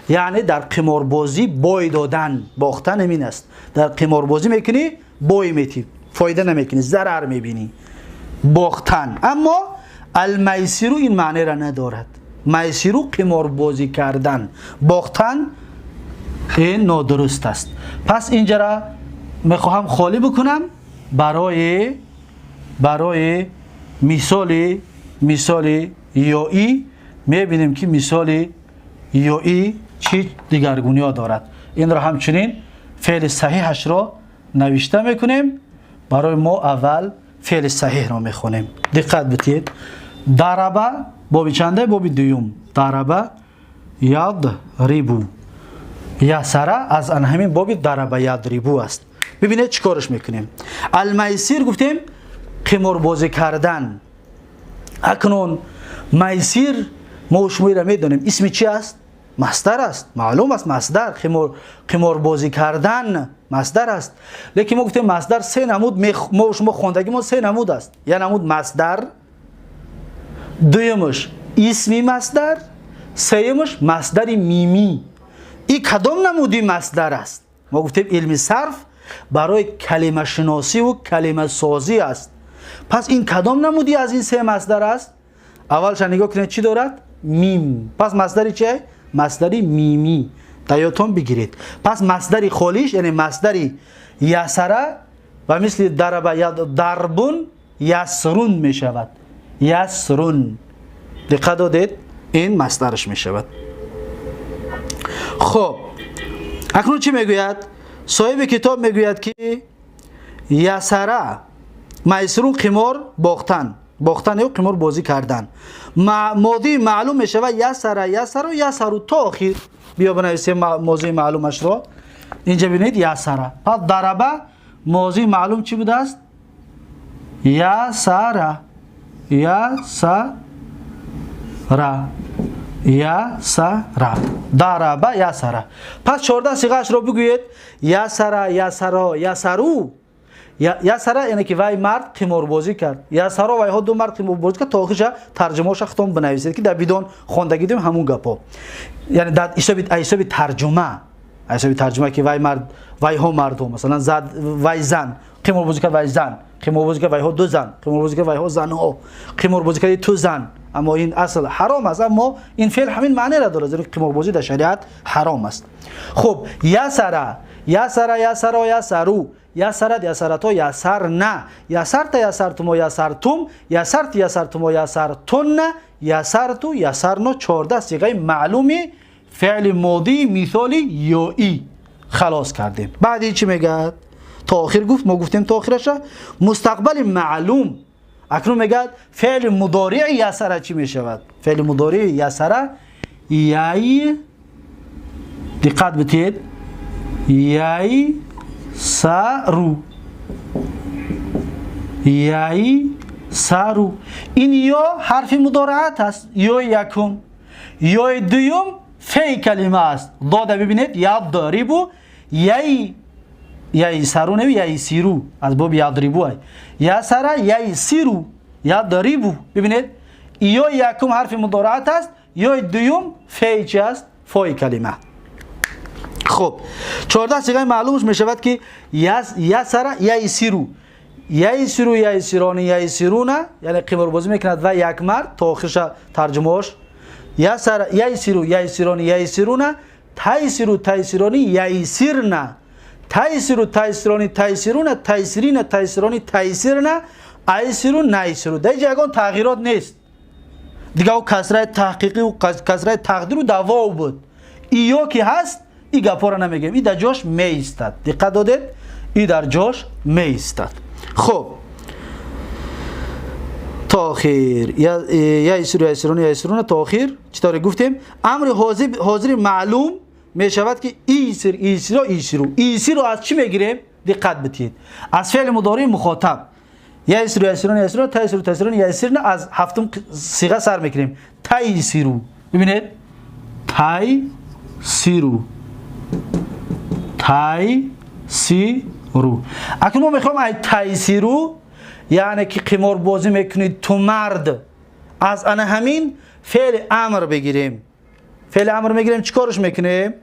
یعنی در قمار بازی بای دادن. باختن همین است. در قمار بازی میکنی بای میتی، فایده نمیکنی، ضرر میبینی، باختن. اما المیسر این معنی را ندارد. میسر قمار بازی کردن، باختن این نادرست است. پس اینجا را میخواهم خالی بکنم برای مثال یایی. میبینیم که مثال یایی چی دیگرگونی ها دارد. این را همچنین فعل صحیحش را نوشته میکنیم. برای ما اول فعل صحیح را میخونیم. دقت بدید. ضرب باب چنده؟ باب دوم. ضرب یضرب. یسر از همین باب ضرب یضرب است. ببینید چیکارش میکنیم. المیسر گفتیم قمار بازی کردن. اکنون میسر ما شما را میدونیم اسم چی است؟ مصدر است. معلوم است مصدر قمار بازی کردن مصدر است. لیکن ما گفتیم مصدر سه نمود ما شما خواندگی ما سه نمود است. یا نمود مصدر، دویمش اسمی مصدر، سومش مصدر میمی. این کدام نمودی مصدر است؟ ما گفتیم علم صرف برای کلمه شناسی و کلمه سازی است. پس این کدام نمودی از این سه مصدر است؟ اولش نگاه کنید چی دارد؟ میم. پس مصدری چیه؟ مصدری میمی. تایاتون بگیرید. پس مصدری خالیش یعنی مصدری یسره و مثل ضرب یا ضربون یسرون می شود. یسرون. دقت دادید؟ این مصدرش می شود. خب اکنون چی میگوید؟ صاحب کتاب میگوید که یسره میسرون قمار باختن یا قمار بازی کردن. ماضی معلوم می شود یسره و یسرو تا آخر. بیا بنویسیم ماضی معلومش را. اینجا ببینید یسره. پس ضرب ماضی معلوم چی بوده است؟ یسره. ضرب یسره. پس 14 صیغه‌اش را بگویید. یسره، یسرو. یسره یعنی که وای مرد قمار بازی کرد. یسرا وای ها دو مرد قمار بازی کرد. تا آخرش ترجمه‌اش ختم بنویسید که در بدون خواندگی دیم همون گپا. یعنی در حساب ترجمه که وای مرد وای ها مردم مثلا زد وای زن قمار بازی کرد، وای زن قمار بازی کرد، وای ها دو زن قمار بازی کرد، وای ها زن ها قمار بازی کرد تو زن. اما این اصل حرام است. اما این فعل همین معنی را داره. زیرا قمار بازی در شریعت حرام است. خب یسره یسرو. یسرت یسرتا یسرنا. یسرت یسرتم یسرتم. یسرت یسرتم یسرتن. یسرتو یسرنا. 14 صیغه معلومی فعل ماضی مثالی یایی خلاص کردیم. بعدی چی میگه؟ تا آخر گفت. ما گفتیم تا آخرش مستقبل معلوم. اکنون میگه فعل مضارع یسره چی میشود؟ فعل مضارع یسره یای. دقت بدید. یای سارو. یای سارو. این یا حرف مضارعت است. یا یکم. یا دوم فی کلمه است. داده ببینید یضربو. یای سارو نمی یای سیرو از باب یضربو ای. یا سرا یای سیرو یضربو. ببینید یا یکم حرف مضارعت است. یا دوم فی چی است؟ فای کلمه. خب 14 صیغه معلومش می شود که یسر یسرو. یسرو یسرانی یسرونه یعنی قمار بازی میکند و یک مرد. تا آخرش ترجمهش یسر یسرو یسرانی یسرونه. تیسرو تیسرانی یسرنه. تیسرو تیسرانی تیسرونه. تیسرین تیسرانی تیسرنه. ایسرو نیسرو. در جگان تغییرات نیست دیگه. او کسره تحقیقی و کسره تقدیر و دواو بود. ایو که هست این گپا را نمیگیم. این در جاش می ایستد. دقت دادید؟ این در جاش می ایستد. خب تا آخر یا یسرون تا آخر چطور گفتیم؟ امر حاضر معلوم می شود که ایسرو از چی میگیریم؟ دقت بدید. از فعل مضارع مخاطب. یسرون تیسرون یسرن. از هفتم صیغه سر میکنیم. تیسرو. ببینید تیسرو. رو. اکنون ما میخوام ای تیسیرو یعنی که قمار بازی میکنید تو مرد، از انا همین فعل امر بگیریم. فعل امر میگیریم چیکارش میکنیم؟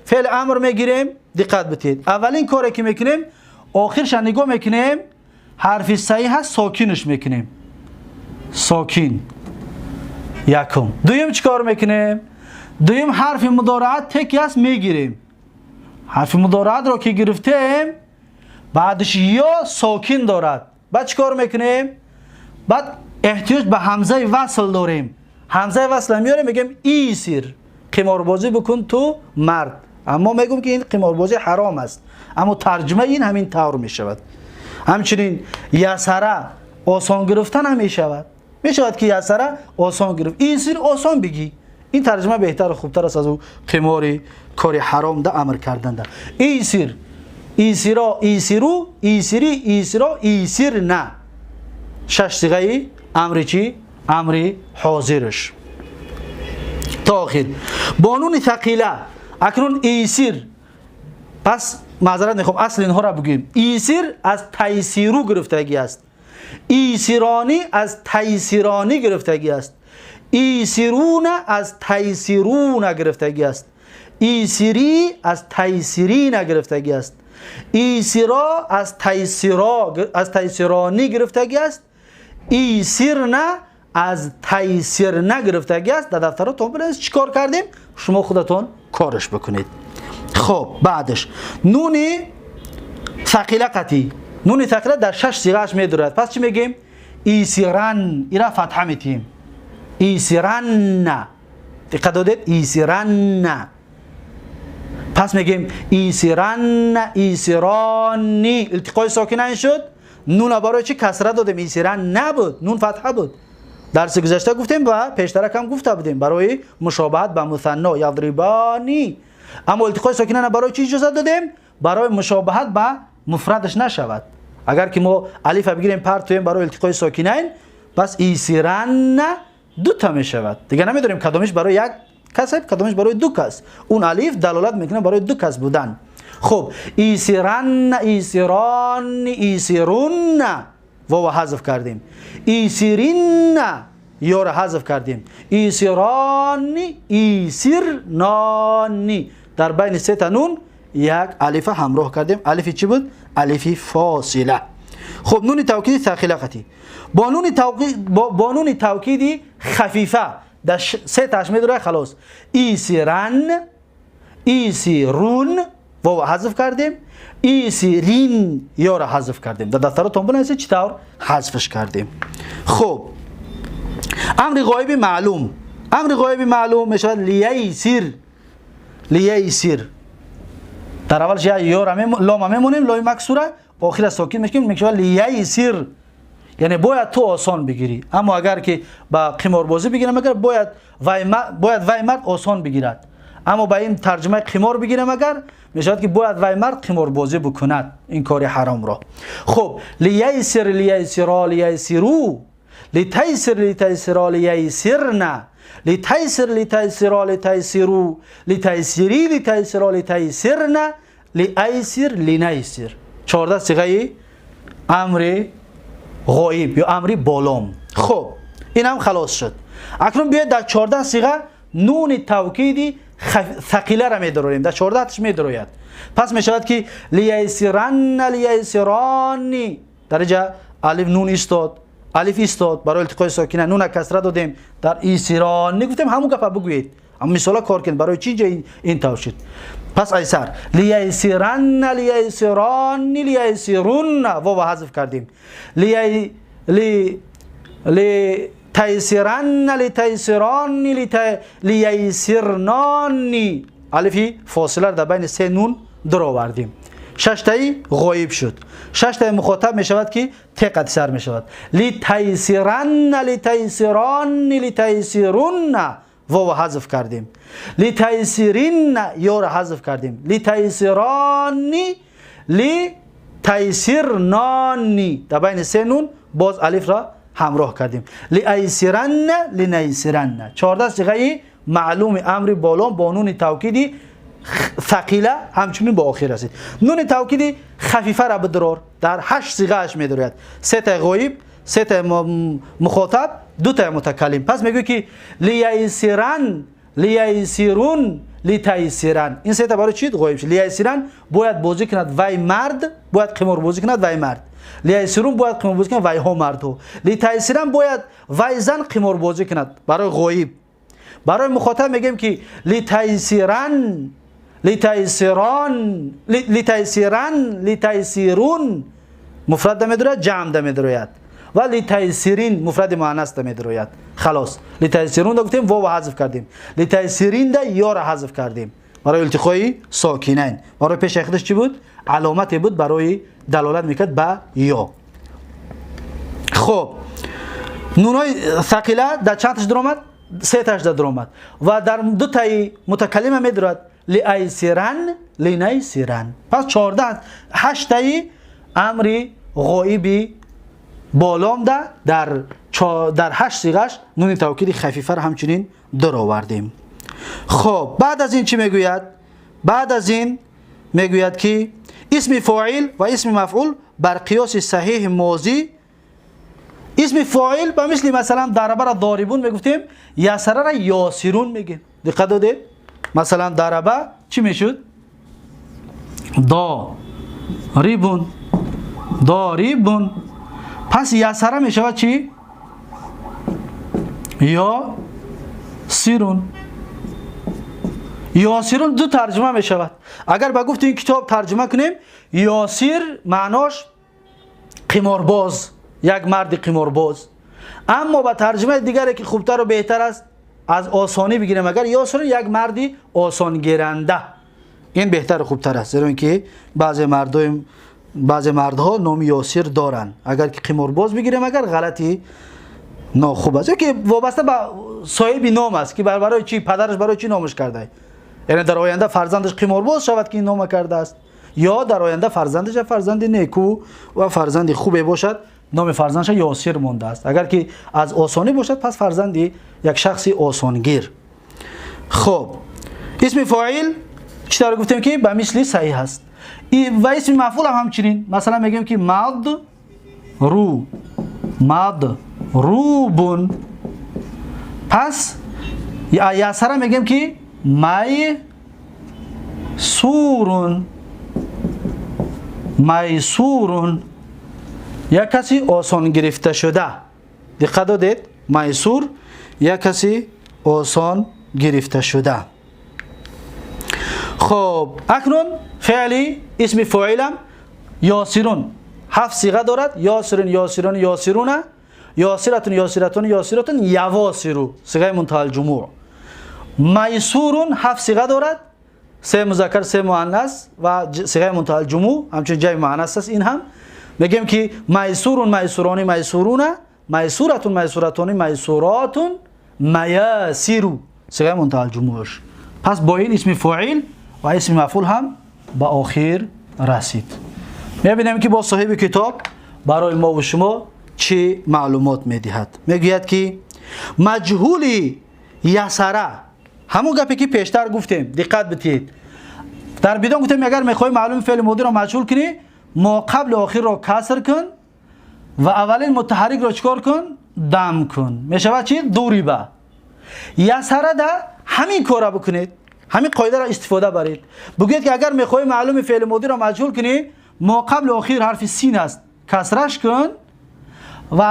فعل امر میگیریم، دقت بدید اولین کاری که میکنیم آخرش نگاه میکنیم حرف صحیح هست ساکینش میکنیم، ساکین یکم. دویم چیکار میکنیم؟ دویم حرف مضارعت تکی است میگیریم، حرف مضارعت را که گرفتیم بعدش یا ساکین دارد، بعد چیکار میکنیم؟ بعد احتیاج به همزه وصل داریم، همزه وصل میاریم میگیم ایسیر قماربازی بکن تو مرد. اما میگم که این قماربازی حرام است، اما ترجمه این همین طور میشود. همچنین یسره آسان گرفتن هم میشود که یسره آسان گرفت، ایسیر آسان بگی. این ترجمه بهتر و خوبتر است از او قماری کاری حرام ده امر کردن ده. ایسیر، ایسیرا، ایسیرو، ایسیری، ایسیرا، ایسیر نه. 6 صیغه امر چی؟ امر حاضرش تا آخر. بانون ثقیله اکنون ایسیر، پس معذرت میخوام اصل اینها را بگیم. ایسیر از تیسیرو گرفتگی است، ایسیرانی از تیسیرانی گرفتگی است، ایسیرون از تیسیرون گرفتگی است، ایسیری از تیسیرین گرفتگی است، ایسیرا از تیسیرانی گرفتگی است، ایسیرنه از تیسیرنه گرفتگی است. در دفتراتون بنویسید چیکار کردیم، شما خودتون کارش بکنید. خب بعدش نون ثقیله قطعی، نون ثقیله در 6 صیغه‌اش میدارد. پس چی میگیم؟ ایسیرن، ایرا فتحه میتیم، ایسیرن، دقت دادید؟ ایسیرن. پس میگیم ایسیرن، ایسیرانی، التقای ساکنین شد. نون برای چی کسره دادیم؟ ایسیرن نبود، نون فتحه بود. درس گذشته گفتیم و پیشترک هم گفته بودیم برای مشابهت به مثنا یضربانی. اما التقای ساکنین برای چی اجازه دادیم؟ برای مشابهت به مفردش نشود. اگر که ما الف بگیریم پرتویم برای التقای ساکنین، پس ایسیرن دو تا می شود. دیگه نمیدونیم کدامش برای یک کس کدامش برای دو کس. اون الف دلالت میکنه برای دو کس بودن. خب ایسیرن، ایسیران، ایسیرون واو حذف کردیم، ایسیرین یا را حذف کردیم، ایسیرانی، ایسیرنانی، در بین سه تا نون یک الف همراه کردیم. الف چی بود؟ الف فاصله. خب نون توکیدی ثقیله قطعی با نون توکیدی خفیفه در 3 تاش میداره خلاص. ایسیرن، ایسیرون واو حذف کردیم، ایسیرین یا را حذف کردیم. در دفتراتون بنویسید چطور حذفش کردیم. خب امر غایب معلوم، امر غایب معلوم میشود لییسیر، لییسیر. در اولش یا را لام میمونیم، لام مکسوره، آخر ساکن میشیم، میشود لییسیر، یعنی باید تو آسان بگیری. اما اگر که با قماربازی بگیرم، اگر باید وای مرد آسان بگیرد. اما با این ترجمه قمار بگیرم اگر میشود که باید وای مرد قماربازی بکند، این کار حرام را. خب لییسر، لییسرا، لییسرو، لیتیسر، لیتیسرا، لییسرنا، لیتیسر، لیتیسرا، لیتیسرو، لیتیسری، لیتیسرا، لیتیسرنا، لییسر، لینیسر. 14 صیغه امر غایب یا امر بالام. خب این هم خلاص شد. اکنون بیاید در 14 صیغه نون توکیدی ثقیله را میداریم، در 14 تاش میدراید. پس میشود که لییسرن، لییسرانی، در اینجا الف نون ایستاد، الف ایستاد، برای التقای ساکنه نون کسره دادیم، در ایسرانی گفتیم همون گپ بگویید. اما مثلا کار کنید برای چی جای این طور شد. پس ایسر لییسرن، لییسرانی، لییسرون واو حذف کردیم، لیتیسرن، لیتیسرانی، لییسرنانی، الفی فاصله در بین 3 نون در آوردیم. 6 تایی غایب شد. 6 تایی مخاطب می شود که تقت سر می شود. لیتیسرن، لیتیسرانی، لیتیسرون واو حذف کردیم، لیتیسرین یا را حذف کردیم، لیتیسرانی، لیتیسرنانی، در بین 3 نون باز الف را همراه کردیم، لییسرن، لینیسرن. 14 صیغه معلوم امر بالام با نون توکیدی ثقیله همچنین با آخر است. نون توکید خفیفه را بدرار در 8 صیغه اش می‌دارد. 3 تا غایب، 3 تا مخاطب، 2 تا متکلم. پس میگه که لییسرن، لییسرون، لیتیسرن. این 3 تا برای چی غایب شد؟ لییسرن باید بازی کند وای مرد، باید قمار بازی کند وای مرد. لییسرون باید قمار بازی کند وای ها مرد ها. لیتیسرن باید وای زن قمار بازی کند برای غایب. برای مخاطب میگیم که لیتیسرن، لیتیسران، لیتیسرن، لیتیسرون مفرد می‌دارد، جمع می‌دارد. و لیتیسرین مفرد مؤنث می‌دارد. خلاص لیتیسرون گفتیم واو حذف کردیم، لیتیسرین ده یا را حذف کردیم برای التقای ساکنین. برای پیش خودش چی بود؟ علامتی بود برای دلالت میکرد به یا. خب نونای ثقیله در چند تاش درآمد؟ 3 تاش درآمد و در 2 تای متکلم می‌دارد لیایسرن، لینیسرن. پس 14 8 تای امر غایبی بالام ده در 8 صیغه‌اش نون توکید خفیفه را همچنین در آوردیم. خب بعد از این چی میگوید؟ بعد از این میگوید که اسم فاعل و اسم مفعول بر قیاس صحیح ماضی. اسم فاعل به مثلا ضربه را ضاربون میگفتیم، یسره را یاسرون میگیم. دقت دادید؟ مثلا ضربه چی میشد؟ ضاربون، ضاربون. پس یسره میشود چی؟ یا سیرون. یاسرون 2 ترجمه میشود. اگر با گفت این کتاب ترجمه کنیم، یاسر معناش قمارباز، یک مرد قمارباز. اما با ترجمه دیگری که خوبتر و بهتر است از آسانی بگیریم، اگر یاسر یک مردی آسان گیرنده، این بهتر و خوبتر است. زیرا اینکه بعضی مردها نام یاسر دارن. اگر که قمارباز بگیریم اگر غلطی ناخوب است، که وابسته به صاحب نام است که برای چی پدرش برای چی نامش کرده. یعنی در آینده فرزندش قمارباز شود که این نام کرده است، یا در آینده فرزندش فرزند نیکو و فرزند خوبی باشد نام فرزندش یاسر مانده است. اگر که از آسانی باشد پس فرزندی یک شخصی آسانگیر. خب اسم فاعل چطور گفتیم که به مثل صحیح است. و اسم مفعول هم همچنین. مثلا میگیم که مد روبون. پس یا سره میگیم که مای سورون، یک کسی آسان گرفته شده. دقت دادید؟ میسور یک کسی آسان گرفته شده. خب اکنون فعلی اسم فاعلم یاسرون 7 صیغه دارد. یاسرون، یاسرون، یاسرون، یاسرتون، یاسرتون، یاسرتون، یواسرو صیغه منتهی الجموع. میسورون 7 صیغه دارد، 3 مذکر 3 مؤنث و صیغه منتهی الجموع همچنین جمع مؤنث است. این هم میگیم که میسورون، میسورانی، میسورون، میسورتون، میسورتون، میسوراتون، میاسرو صیغه منتهی الجموعش. پس با این اسم فاعل و اسم مفعول هم به آخر رسید. میبینیم که با صاحب کتاب برای ما و شما چه معلومات میدهد. میگوید که مجهولی یسره، همون گپی که پیشتر گفتیم، دقت بدید. در بدان گفتیم اگر میخوای معلوم فعل ماضی را مجهول کنی، ما قبل و آخر را کسر کن و اولین متحرک را چکار کن؟ دم کن. میشود چی؟ دوریبه. یسره ده همین کار را بکنید، همین قاعده را استفاده برید. بگوید که اگر میخوای معلوم فعل ماضی را مجهول کنی، ما قبل و آخر حرف سین است، کسرش کن و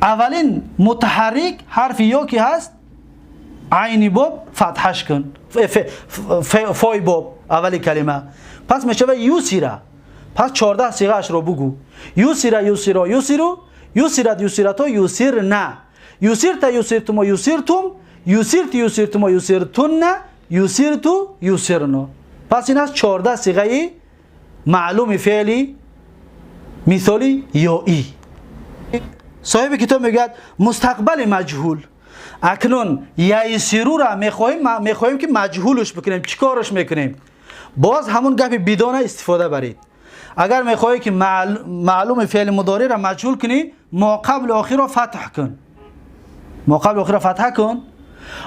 اولین متحرک حرف یا که هست عین باب فتحش کن، فای باب اولی کلمه. پس میشه یوسیره. پس 14 صیغه اش رو بگو. یوسیره، یوسیرا، یوسیرو، یوسیرت، یوسیرتا، یوسیرنا، یوسیرتا، یوسیرتما، یوسیرتم، یوسیرت، یوسیرتما، یوسیرتن، یوسیرتو، یوسیرنا. پس این است 14 صیغه معلوم فعلی مثالی یا ای. صاحب کتاب میگه مستقبل مجهول. اکنون یایسرو را میخواهیم که مجهولش بکنیم. چیکارش میکنیم؟ باز همون گپ بدانه استفاده برید. اگر میخواهی که معلوم فعل مضارع را مجهول کنی، ما قبل آخر را فتح کن. ما قبل آخر را فتح کن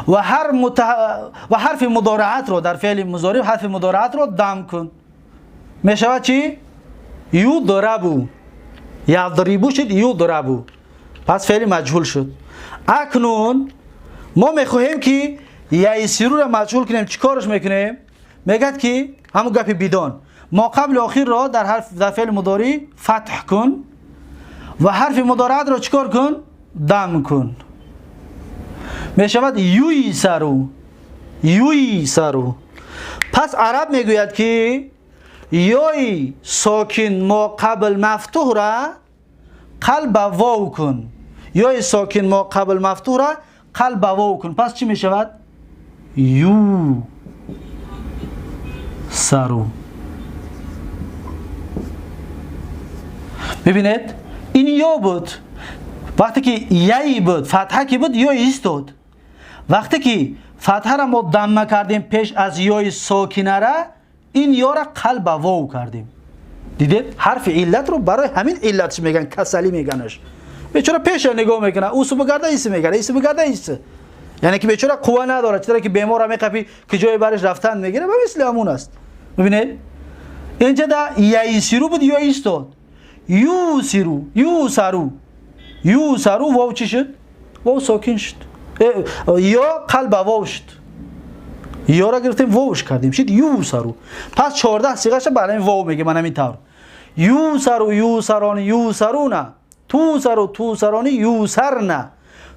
و حرف مضارعت رو در فعل مضارع حرف مضارعت رو دم کن. می شود چی؟ یضربو. یضربو شد یضربو. پس فعل مجهول شد. اکنون ما میخواهیم که ییسرو را مجهول کنیم. چیکارش میکنیم؟ میگد که همون گپ بدون ما قبل آخر را در فعل مضارع فتح کن و حرف مضارعت را چیکار کن؟ دم کن. می شود ییسرو. ییسرو. پس عرب میگوید که یای ساکن ما قبل مفتوح را قلب واو کن. یای ساکن ما قبل مفتوح را قلب واو کن. پس چی می شود؟ یو سرو. ببینید این یا بود. وقتی که یای بود فتحه کی بود یا ایستاد. وقتی که فتحه را ما دمه کردیم پیش از یای ساکنه را این یا را قلب واو کردیم. دیدید حرف علت رو برای همین علتش میگن کسلی میگنش. بیچاره پیش نگاه میکنه اوسو بگرده ایسه میگره ایسه بگرده ایسه. یعنی که بیچاره قوه نداره چطوری که بیمار میقپی که جای برش رفتن میگیره و مثل همون است. ببینید اینجا دا ییسرو بود یا ایستاد. یوسرو یوسرو یوسرو واو چی شد؟ واو ساکن شد. یا قلب واو شد. یا را گرفتیم واوش کردیم شد یوسرو. پس 14 صیغه‌اش برای واو میگه من همین طور. یوسرو یوسران یوسرونا توسرو توسرانی یوسرنا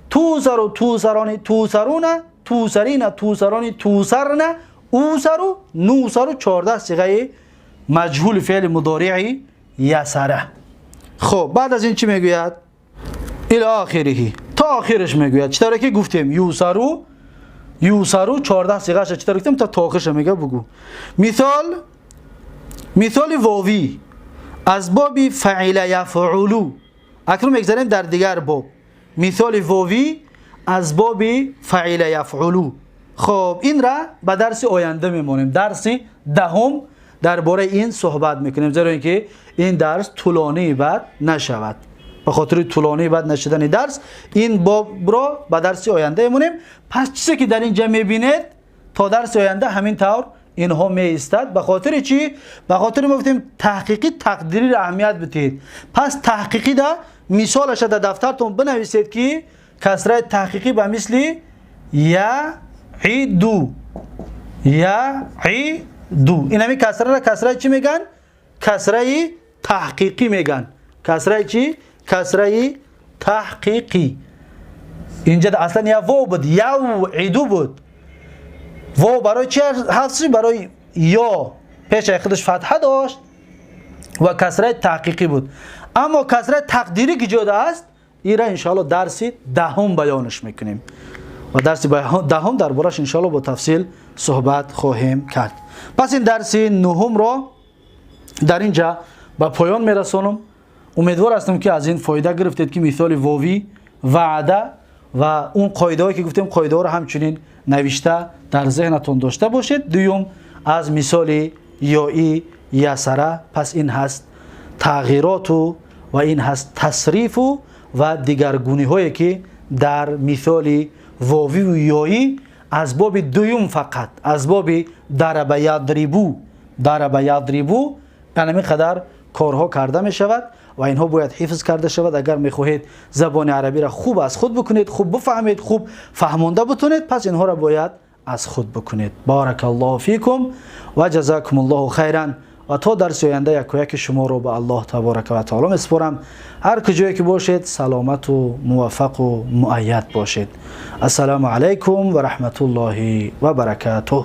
توسرو توسرانی توسرونا توسرینا توسرانی توسرنا اوسرو نوسرو 14 صیغه مجهول فعل مضارع یسره. خب بعد از این چی میگوید؟ الی آخره تا آخرش میگوید. چطوره که گفتیم یوسرو یوسرو 14 صیغه‌اش چطور گفتیم تا آخرش میگه بگو. مثال واوی از باب فعل یفعلو. اکنون میگذاریم در دیگر باب. مثال واوی از باب فعل یفعلو. خب این را به درس آینده میمونیم. درس دهم درباره این صحبت میکنیم زیرا اینکه این درس طولانی بعد نشود. به خاطر طولانی بعد نشدن درس این باب را به درس آینده میمونیم. پس چیزی که در اینجا میبینید تا درس آینده همین طور اینها می ایستد. به خاطر چی؟ به خاطر ما گفتیم تحقیقی تقدیری را اهمیت بدید. پس تحقیقی دا مثالش در دفترتون بنویسید که کسره تحقیقی به مثل یعیدو یعیدو. این همی کسره را کسره چی میگن؟ کسره تحقیقی میگن. کسره چی؟ کسره تحقیقی. اینجا اصلا یا واو بود یعیدو بود. واو برای چی هست؟ برای یا پیش خودش فتحه داشت و کسره تحقیقی بود. اما کسره تقدیری که جدا است این را انشاءالله درس دهم بیانش میکنیم و درس دهم دربارش انشاءالله با تفصیل صحبت خواهیم کرد. پس این درس نهم را در اینجا به پایان میرسانم. امیدوار هستم که از این فایده گرفتید که مثال واوی وعده و اون قاعده‌ای که گفتیم قاعده را همچنین نوشته در ذهنتون داشته باشید. دوم از مثال یایی یسره. پس این هست تغییرات و این هست تصریف و دیگرگونی هایی که در مثال واوی و یایی از باب دوم فقط از باب ضرب یضربو همین قدر کارها کرده می شود و اینها باید حفظ کرده شود. اگر می خواهید زبان عربی را خوب از خود بکنید، خوب بفهمید، خوب فهمانده بتونید، پس اینها را باید از خود بکنید. بارک الله فیکم و جزاکم الله خیرا. و تا درس آینده یک شما رو به الله تبارک و تعالی میسپارم. هر کجایی که باشید سلامت و موفق و مؤید باشید. السلام علیکم و رحمت الله و برکاته.